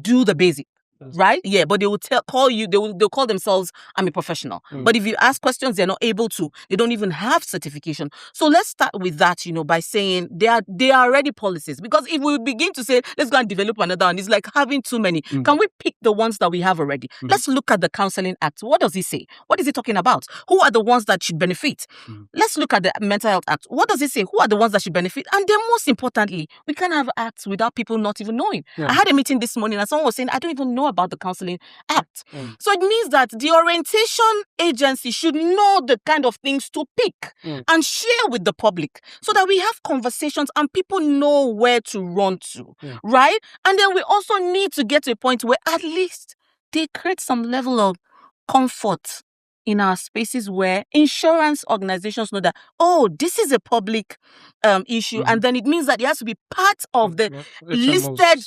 do the basic, right? Yeah, but they will they'll call themselves, I'm a professional. But if you ask questions, they're not able to. They don't even have certification. So let's start with that, by saying they are already policies. Because if we begin to say, let's go and develop another one, it's like having too many. Can we pick the ones that we have already? Let's look at the Counseling Act. What does it say? What is it talking about? Who are the ones that should benefit? Let's look at the Mental Health Act. What does it say? Who are the ones that should benefit? And then most importantly, we can't have acts without people not even knowing. I had a meeting this morning and someone was saying, I don't even know about the Counseling Act. So it means that the orientation agency should know the kind of things to pick and share with the public so that we have conversations and people know where to run to, right? And then we also need to get to a point where at least they create some level of comfort in our spaces where insurance organizations know that, oh, this is a public issue, and then it means that it has to be part of the listed,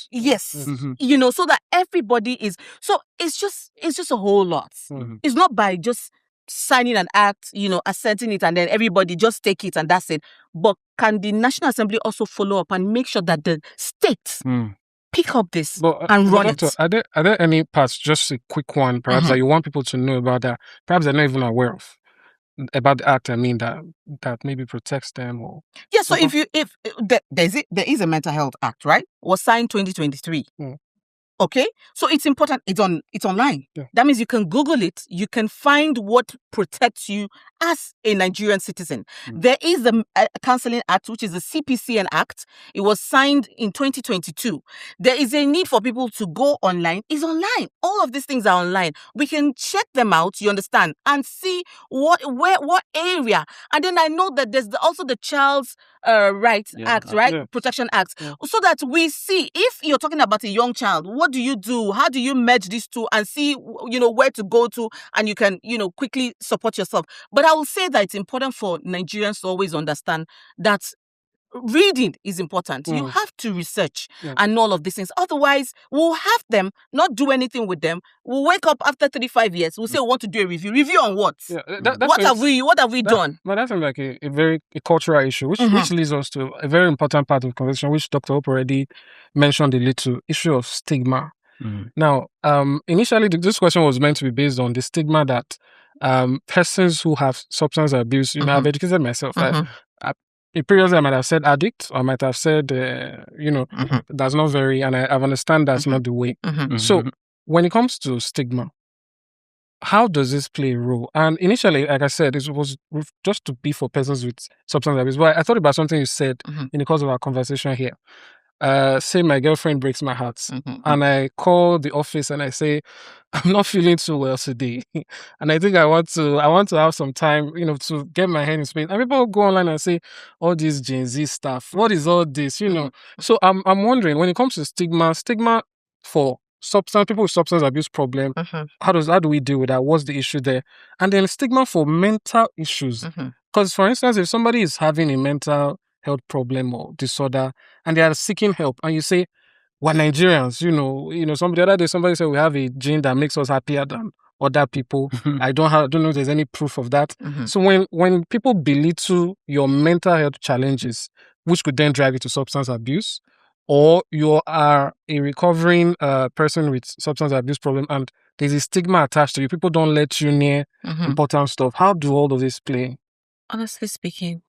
so that everybody is. So it's just a whole lot. It's not by just signing an act, assenting it, and then everybody just take it and that's it. But can the National Assembly also follow up and make sure that the states pick up this and run Doctor, it? Are there any parts, just a quick one, perhaps, that you want people to know about that perhaps they're not even aware of, about the act? I mean, that maybe protects them, or so if there is a Mental Health Act, right? Was signed 2023. Okay, so it's important. It's online. That means you can Google it. You can find what protects you as a Nigerian citizen. There is the Counseling Act, which is the CPCN Act. It was signed in 2022. There is a need for people to go online. It's online. All of these things are online. We can check them out, you understand, and see what area. And then I know that there's also the Child's Rights Act, right? Protection Act. So that we see, if you're talking about a young child, what do you do? How do you merge these two and see, where to go to, and you can, quickly support yourself. But I will say that it's important for Nigerians to always understand that reading is important. You have to research and all of these things. Otherwise, we'll have them not do anything with them. We'll wake up after 35 years. We'll say we want to do a review. Review on what? What have we done? But that's like a very cultural issue, which leads us to a very important part of the conversation, which Dr. Hope already mentioned a little, issue of stigma. Now, initially, this question was meant to be based on the stigma that persons who have substance abuse, I've educated myself. Previously, I might have said addict, or I might have said, that's not very, and I understand that's not the way. So when it comes to stigma, how does this play a role? And initially, like I said, it was just to be for persons with substance abuse. But I thought about something you said in the course of our conversation here. Say my girlfriend breaks my heart, and I call the office and I say, I'm not feeling too well today, and I think I want to have some time, to get my head in space. And people go online and say, all this Gen Z stuff, what is all this, So I'm wondering, when it comes to stigma for people with substance abuse problem, how do we deal with that? What's the issue there? And then stigma for mental issues, because for instance, if somebody is having a mental health problem or disorder and they are seeking help, and you say, we're Nigerians, the other day somebody said we have a gene that makes us happier than other people. I don't know if there's any proof of that. So when people belittle your mental health challenges, which could then drive you to substance abuse, or you are a recovering person with substance abuse problem and there's a stigma attached to you, people don't let you near important stuff. How do all of this play? Honestly speaking,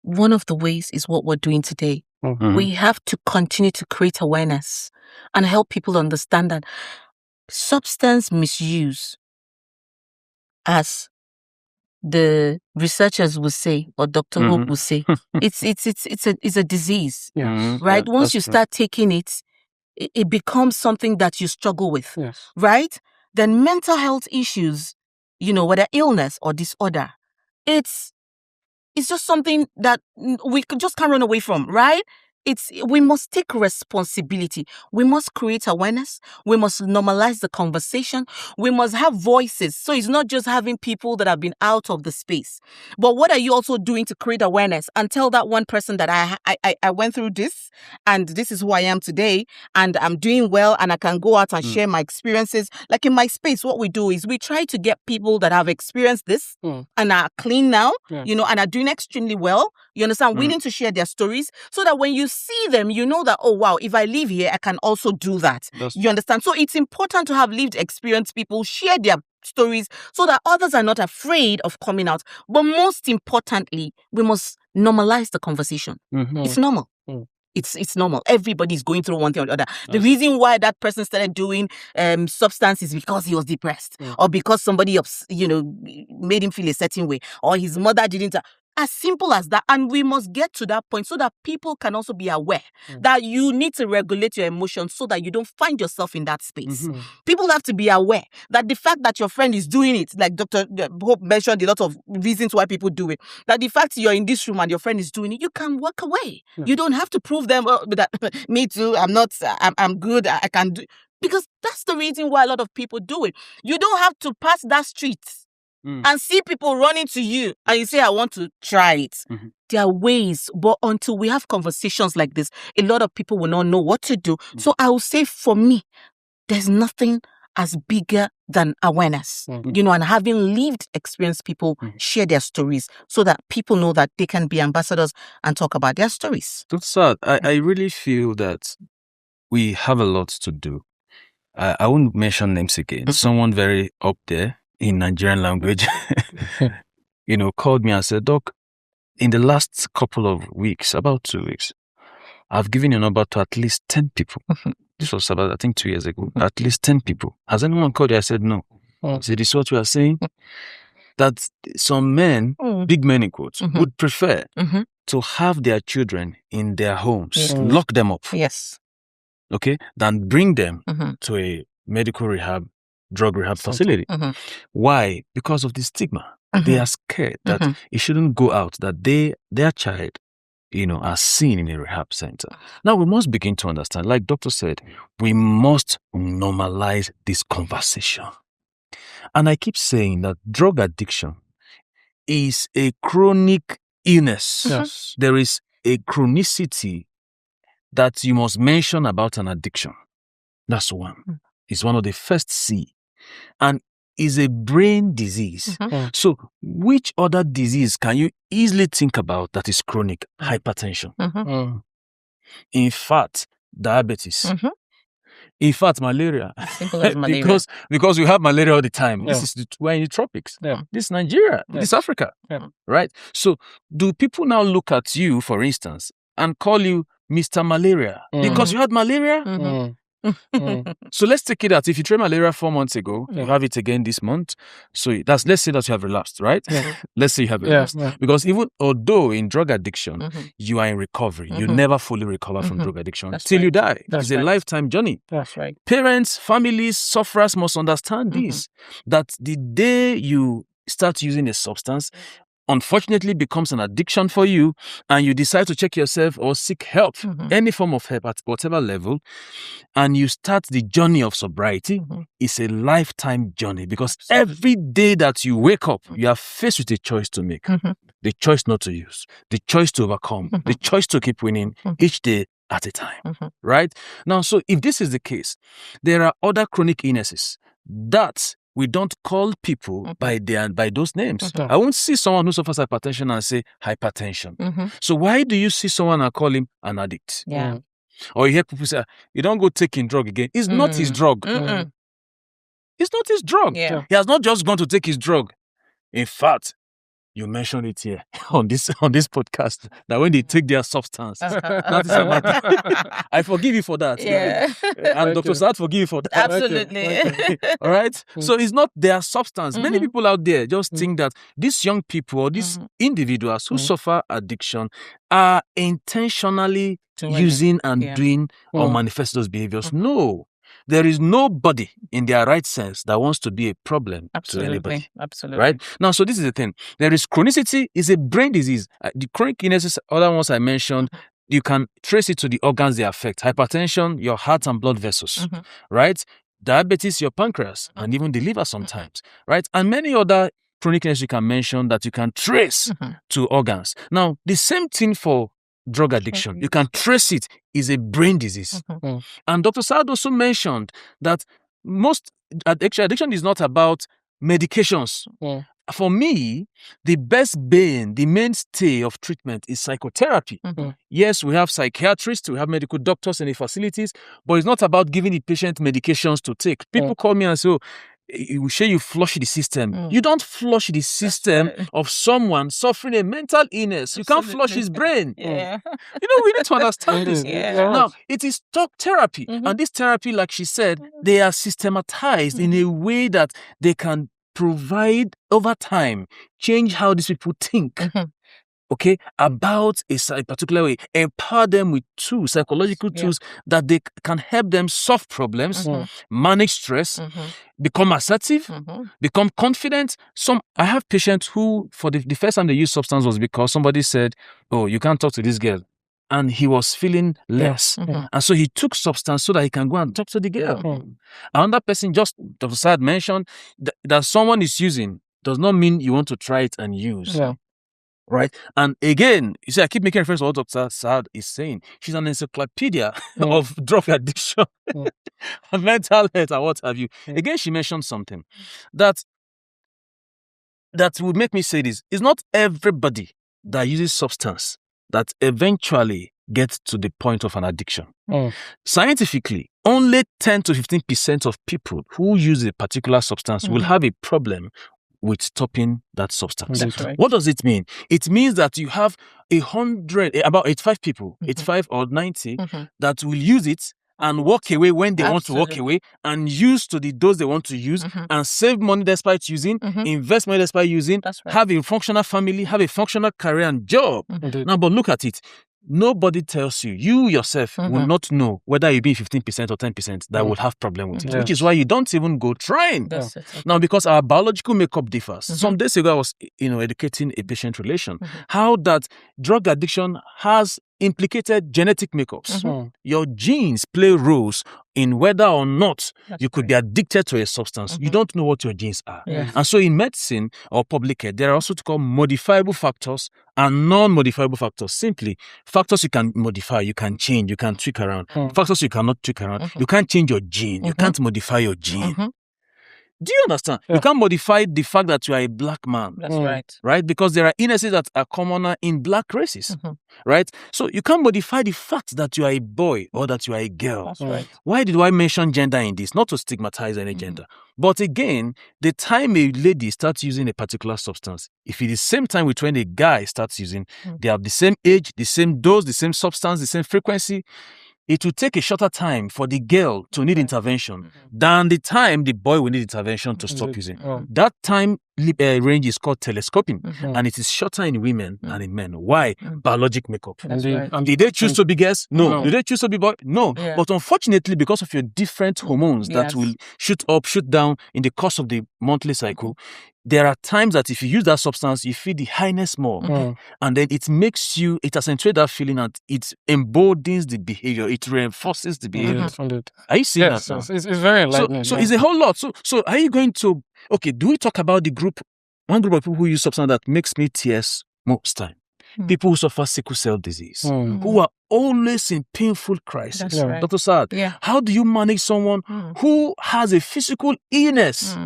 one of the ways is what we're doing today. We have to continue to create awareness and help people understand that substance misuse, as the researchers will say, or Dr. Hope will say, it's a disease, right? Once you start taking it, it becomes something that you struggle with, right? Then mental health issues, whether illness or disorder, it's just something that we just can't run away from, right? We must take responsibility. We must create awareness. We must normalize the conversation. We must have voices. So it's not just having people that have been out of the space. But what are you also doing to create awareness and tell that one person that I went through this and this is who I am today and I'm doing well and I can go out and share my experiences. Like in my space, what we do is we try to get people that have experienced this and are clean now, and are doing extremely well. You understand? Willing to share their stories so that when you see them, you know that, oh, wow, if I live here, I can also do that. You understand? So it's important to have lived experience people share their stories so that others are not afraid of coming out. But most importantly, we must normalize the conversation. It's normal. It's normal. Everybody's going through one thing or the other. The reason why that person started doing substance is because he was depressed or because somebody made him feel a certain way or his mother didn't. As simple as that. And we must get to that point so that people can also be aware that you need to regulate your emotions so that you don't find yourself in that space. People have to be aware that the fact that your friend is doing it, like Dr. Hope mentioned a lot of reasons why people do it, that the fact you're in this room and your friend is doing it, you can walk away. You don't have to prove them that me too, I'm good, I can do. Because that's the reason why a lot of people do it. You don't have to pass that street and see people running to you and you say, I want to try it. There are ways, but until we have conversations like this, a lot of people will not know what to do. So I will say for me, there's nothing as bigger than awareness, and having lived experience people share their stories so that people know that they can be ambassadors and talk about their stories. That's sad. I really feel that we have a lot to do. I won't mention names again. Someone very up there in Nigerian language, called me and said, Doc, in the last couple of weeks, about 2 weeks, I've given your number to at least 10 people. This was about, I think, 2 years ago. At least 10 people. Has anyone called you? I said, no. I said, this is what you are saying? That some men, big men in quotes, would prefer to have their children in their homes, lock them up. Yes. Okay? Than bring them to a medical rehab, drug rehab facility. Why? Because of the stigma. They are scared that it shouldn't go out, that their child, are seen in a rehab center. Now we must begin to understand, like Doctor said, we must normalize this conversation. And I keep saying that drug addiction is a chronic illness. Yes. There is a chronicity that you must mention about an addiction. That's one. It's one of the first C. And is a brain disease. So which other disease can you easily think about that is chronic? Hypertension. In fact, diabetes. In fact, malaria. Simple as malaria. because we have malaria all the time. We're in the tropics. This is Nigeria. This is Africa. Right? So do people now look at you, for instance, and call you Mr. Malaria because you had malaria? So let's take it out. If you tried malaria 4 months ago, you have it again this month. So let's say that you have relapsed, right? Let's say you have relapsed. Because even although in drug addiction, you are in recovery, you never fully recover from drug addiction till you die. It's a lifetime journey. That's right. Parents, families, sufferers must understand this, that the day you start using a substance, unfortunately becomes an addiction for you and you decide to check yourself or seek help, any form of help at whatever level, and you start the journey of sobriety, it's a lifetime journey because every day that you wake up, you are faced with a choice to make. The choice not to use, the choice to overcome, the choice to keep winning each day at a time, right? Now, so if this is the case, there are other chronic illnesses that we don't call people by those names. I won't see someone who suffers hypertension and say hypertension. So why do you see someone and call him an addict? Yeah. Or you hear people say, you don't go taking drug again. It's not his drug. It's not his drug. Yeah. He has not just gone to take his drug. In fact, you mentioned it here on this podcast that when they take their substance, that is a matter. I forgive you for that. Yeah. And Dr. Sa'ad forgive you for that. Absolutely. All right. So it's not their substance. Many people out there just think that these young people or these individuals who suffer addiction are intentionally using and doing or manifest those behaviors. No. There is nobody in their right sense that wants to be a problem to anybody. Absolutely. Right? Now, so this is the thing. There is chronicity, is a brain disease. The chronic illnesses, other ones I mentioned, you can trace it to the organs they affect. Hypertension, your heart and blood vessels, right? Diabetes, your pancreas, and even the liver sometimes, right? And many other chronic illnesses you can mention that you can trace to organs. Now, the same thing for drug addiction. You can trace it is a brain disease. And Dr. Sa'ad also mentioned that most addiction is not about medications. For me, the best bane, the mainstay of treatment is psychotherapy. Yes, we have psychiatrists, we have medical doctors in the facilities, but it's not about giving the patient medications to take. People call me and say, you say you flush the system. You don't flush the system of someone suffering a mental illness. You can't flush his brain. Yeah. We need to understand this. Now, it is talk therapy. And this therapy, like she said, they are systematized in a way that they can provide over time, change how these people think. Okay, about a particular way, empower them with tools, psychological tools that they can help them solve problems, manage stress, become assertive, become confident. I have patients who, for the first time they used substance was because somebody said, "Oh, you can't talk to this girl," and he was feeling less, and so he took substance so that he can go and talk to the girl. Another person, just Dr. Sa'ad mentioned that someone is using does not mean you want to try it and use. Right? And again, you see, I keep making reference to what Dr. Sa'ad is saying. She's an encyclopedia of drug addiction and mental health and what have you. Again, she mentioned something that would make me say this. It's not everybody that uses substance that eventually gets to the point of an addiction. Scientifically, only 10 to 15% of people who use a particular substance will have a problem with stopping that substance. That's right. What does it mean? It means that you have about 85 people, 85 or 90, that will use it and walk away when they want to walk away, and use to the dose they want to use, and save money despite using, invest money despite using, have a functional family, have a functional career and job. Now, but look at it. Nobody tells you. You yourself will not know whether you be 15% or 10% that will have problem with it, which is why you don't even go trying. Now, because our biological makeup differs. Some days ago, I was educating a patient relation, how that drug addiction has implicated genetic makeups. Your genes play roles in whether or not you could be addicted to a substance. You don't know what your genes are. And so in medicine or public health, there are also called modifiable factors and non-modifiable factors. Simply, factors you can modify, you can change, you can tweak around. Factors you cannot tweak around. You can't change your gene. You can't modify your gene. Do you understand? You can't modify the fact that you are a black man. That's right. Right? Because there are illnesses that are commoner in black races. Right? So you can't modify the fact that you are a boy or that you are a girl. That's right. Why did I mention gender in this? Not to stigmatize any gender. But again, the time a lady starts using a particular substance, if it is the same time with when a guy starts using, they have the same age, the same dose, the same substance, the same frequency, it will take a shorter time for the girl to need intervention than the time the boy will need intervention to stop using. That time range is called telescoping, and it is shorter in women than in men. Why? Biologic makeup. Did they choose to be girls? No. Did they choose to be boys? No. But unfortunately, because of your different hormones that will shoot up, shoot down in the course of the monthly cycle, there are times that if you use that substance, you feel the highness more. And then it accentuates that feeling, and it embodies the behavior. It reinforces the behavior. Are you seeing that now? It's very enlightening. So it's a whole lot. So are you going to, do we talk about one group of people who use substance that makes me tears most time? people who suffer sickle cell disease, who are always in painful crisis. That's right. Dr. Saad, how do you manage someone who has a physical illness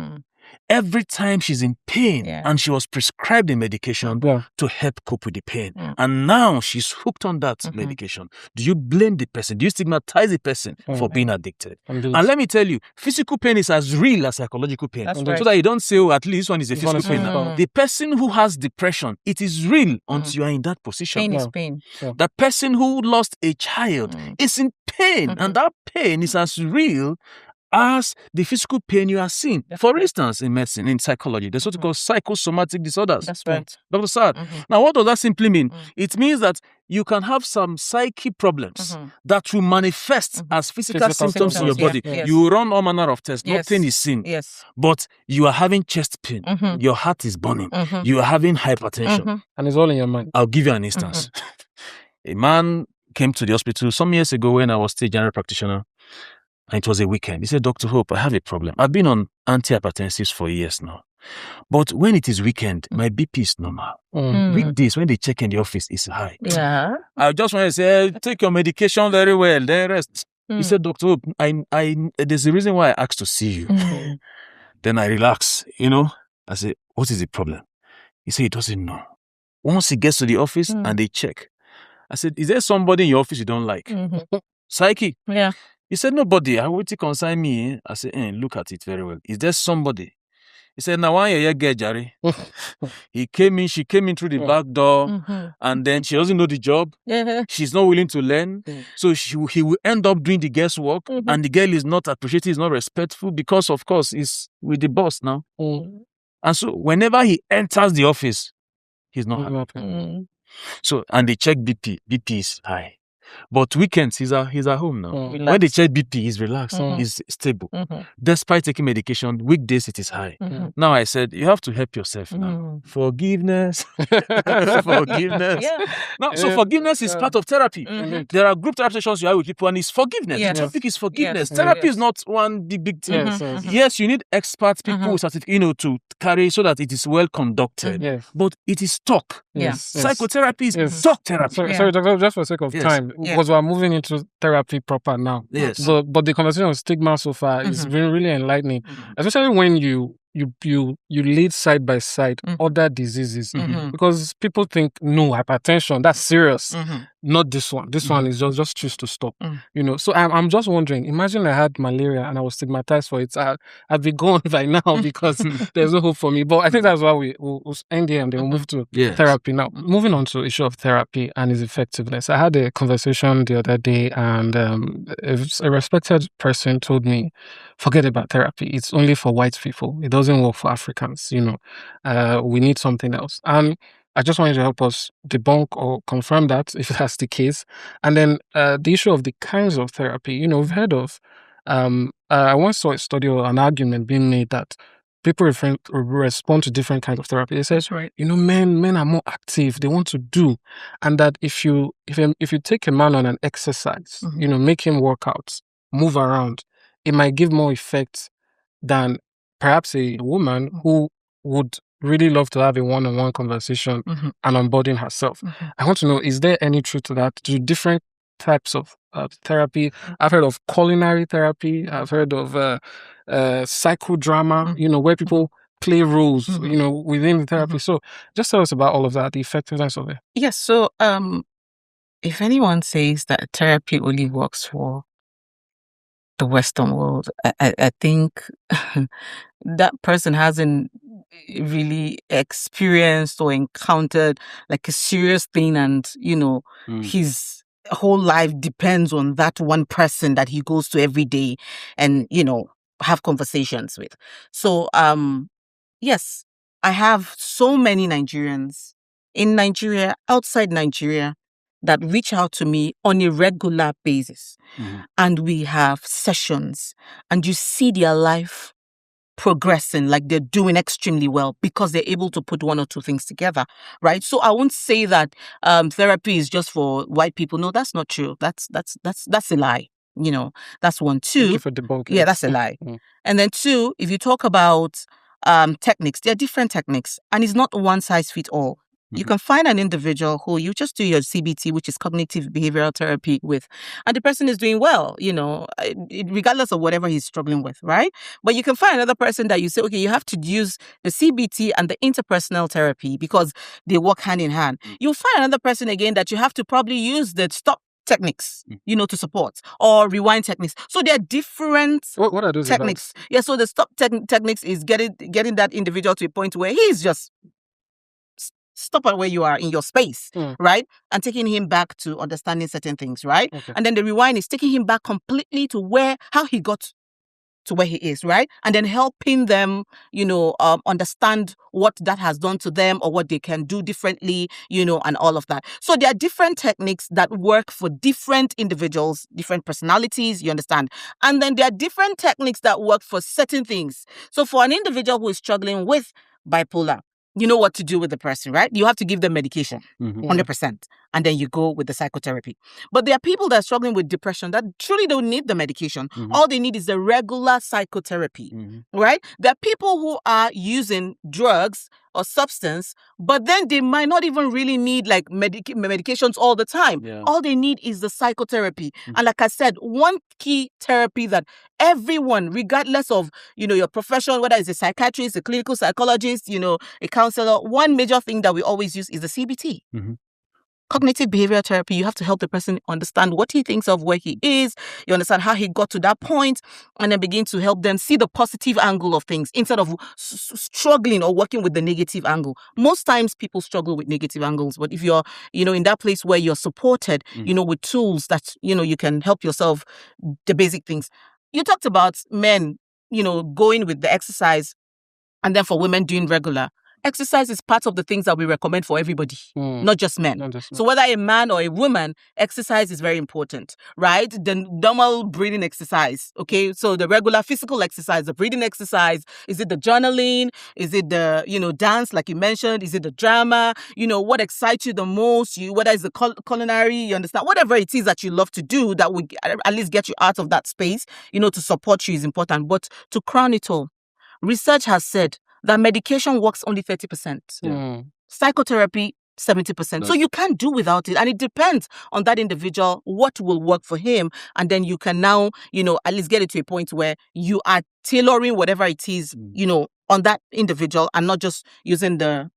every time she's in pain and she was prescribed a medication to help cope with the pain, and now she's hooked on that medication? Do you blame the person? Do you stigmatize the person for being addicted? And let me tell you, physical pain is as real as psychological pain. That's So right. that you don't say, oh, at least this one is a physical pain. The person who has depression, it is real until you are in that position. Pain is pain. The person who lost a child is in pain, and that pain is as real as the physical pain you are seeing. For instance, in medicine, in psychology, there's what we call psychosomatic disorders. That's right. Dr. Saad. Now, what does that simply mean? It means that you can have some psyche problems that will manifest as physical symptoms in your body. Yes. You run all manner of tests, nothing is seen. Yes. But you are having chest pain, your heart is burning, you are having hypertension. And it's all in your mind. I'll give you an instance. A man came to the hospital some years ago when I was still a general practitioner, and it was a weekend. He said, Dr. Hope, I have a problem. I've been on antihypertensives for years now. But when it is weekend, my BP is normal. Weekdays, when they check in the office, it's high. Yeah. I just want to say, take your medication very well, then rest. He said, Dr. Hope, there's a reason why I asked to see you. Then I relax, I say, what is the problem? He said, he doesn't know. Once he gets to the office and they check, I said, is there somebody in your office you don't like? Psyche. Yeah. He said, nobody. I want to consign me. I said, look at it very well. Is there somebody? He said, now one year get Jerry. She came in through the back door, and then she doesn't know the job. She's not willing to learn. So he will end up doing the guesswork, and the girl is not appreciative, is not respectful, because of course he's with the boss now. And so whenever he enters the office, he's not happy. So, and they check BP. BP is high. But weekends, he's at home now. When they check BP, he's relaxed, he's stable. Despite taking medication, weekdays it is high. Now I said, you have to help yourself now. Forgiveness. Forgiveness. Now, so forgiveness is part of therapy. There are group therapy sessions you have with people, and it's forgiveness. The topic is forgiveness. Therapy is not one big thing. Yes, you need experts, people with certificate, to carry so that it is well conducted. But it is talk. Psychotherapy is talk therapy. Sorry, Doctor, just for the sake of time, because we're moving into therapy proper now. So, but the conversation on stigma so far is been really enlightening, especially when you lead side by side other diseases, because people think, no, hypertension, that's serious. Not this one. This one is just choose to stop. So I'm just wondering, imagine I had malaria and I was stigmatized for it. I'd be gone by now because there's no hope for me. But I think that's why we'll end here and then we'll move to therapy. Now, moving on to the issue of therapy and its effectiveness. I had a conversation the other day, and a respected person told me, forget about therapy. It's only for white people. It doesn't work for Africans. We need something else. And I just wanted to help us debunk or confirm that, if that's the case. And then the issue of the kinds of therapy, we've heard of, I once saw a study or an argument being made that people respond to different kinds of therapy. They say, men are more active, they want to do. And that if you take a man on an exercise, make him work out, move around, it might give more effect than perhaps a woman who would really love to have a one-on-one conversation and unburden herself. I want to know, is there any truth to that? Do different types of therapy? I've heard of culinary therapy. I've heard of psychodrama, where people play roles, within the therapy. So just tell us about all of that, the effectiveness of it. Yes. So if anyone says that therapy only works for the Western world, I think that person hasn't really experienced or encountered like a serious thing, and his whole life depends on that one person that he goes to every day and have conversations with. So yes, I have so many Nigerians in Nigeria, outside Nigeria, that reach out to me on a regular basis, and we have sessions, and you see their life progressing, like they're doing extremely well because they're able to put one or two things together, right? So I won't say that therapy is just for white people. No, that's not true. That's a lie. That's one. Two. Thank you for debunking. Yeah, that's a lie. And then two, if you talk about techniques, there are different techniques, and it's not one size fits all. You can find an individual who you just do your CBT, which is cognitive behavioral therapy with, and the person is doing well, regardless of whatever he's struggling with, right? But you can find another person that you say, okay, you have to use the CBT and the interpersonal therapy because they work hand in hand. You'll find another person again that you have to probably use the stop techniques, to support, or rewind techniques. So there are different What are those techniques. about? Yeah, so the stop techniques is getting that individual to a point where he's just stop at where you are in your space, right? And taking him back to understanding certain things, right? Okay. And then the rewind is taking him back completely to how he got to where he is, right? And then helping them, understand what that has done to them or what they can do differently, and all of that. So there are different techniques that work for different individuals, different personalities, you understand? And then there are different techniques that work for certain things. So for an individual who is struggling with bipolar, you know what to do with the person, right? You have to give them medication, 100%. And then you go with the psychotherapy. But there are people that are struggling with depression that truly don't need the medication. All they need is the regular psychotherapy, right? There are people who are using drugs or substance, but then they might not even really need like medications all the time. Yeah. All they need is the psychotherapy. And like I said, one key therapy that everyone, regardless of, your profession, whether it's a psychiatrist, a clinical psychologist, a counselor, one major thing that we always use is the CBT. Cognitive behavioral therapy, you have to help the person understand what he thinks of where he is. You understand how he got to that point, and then begin to help them see the positive angle of things instead of struggling or working with the negative angle. Most times people struggle with negative angles, but if you're, in that place where you're supported, with tools that, you can help yourself, the basic things. You talked about men, going with the exercise, and then for women doing regular. Exercise is part of the things that we recommend for everybody, not just men. So whether a man or a woman, exercise is very important, right? The normal breathing exercise, okay? So the regular physical exercise, the breathing exercise, is it the journaling? Is it the, dance like you mentioned? Is it the drama? What excites you the most? Whether it's the culinary, you understand? Whatever it is that you love to do that would at least get you out of that space, to support you is important. But to crown it all, research has said that medication works only 30%. Psychotherapy, 70%. So you can't do without it. And it depends on that individual, what will work for him. And then you can now, at least get it to a point where you are tailoring whatever it is, on that individual and not just using the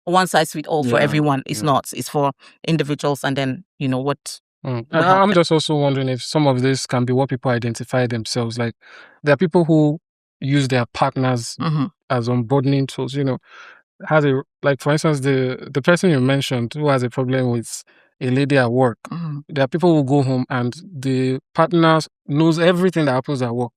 one size fits all for everyone. It's not. It's for individuals and then, what... I'm just also wondering if some of this can be what people identify themselves. Like there are people who use their partners as unburdening tools, for instance, the person you mentioned who has a problem with a lady at work. There are people who go home and the partner knows everything that happens at work.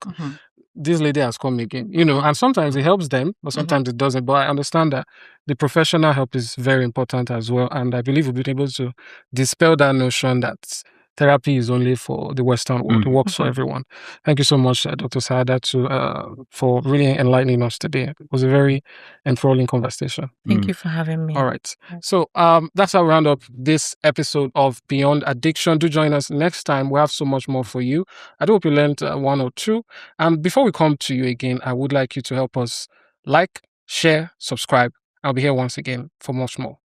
This lady has come again, and sometimes it helps them, but sometimes it doesn't. But I understand that the professional help is very important as well. And I believe we've been able to dispel that notion that therapy is only for the Western world. It works for everyone. Thank you so much, Dr. Sa'adatu, for really enlightening us today. It was a very enthralling conversation. Thank you for having me. All right. So that's how we round up this episode of Beyond Addiction. Do join us next time. We have so much more for you. I do hope you learned one or two. And before we come to you again, I would like you to help us like, share, subscribe. I'll be here once again for much more.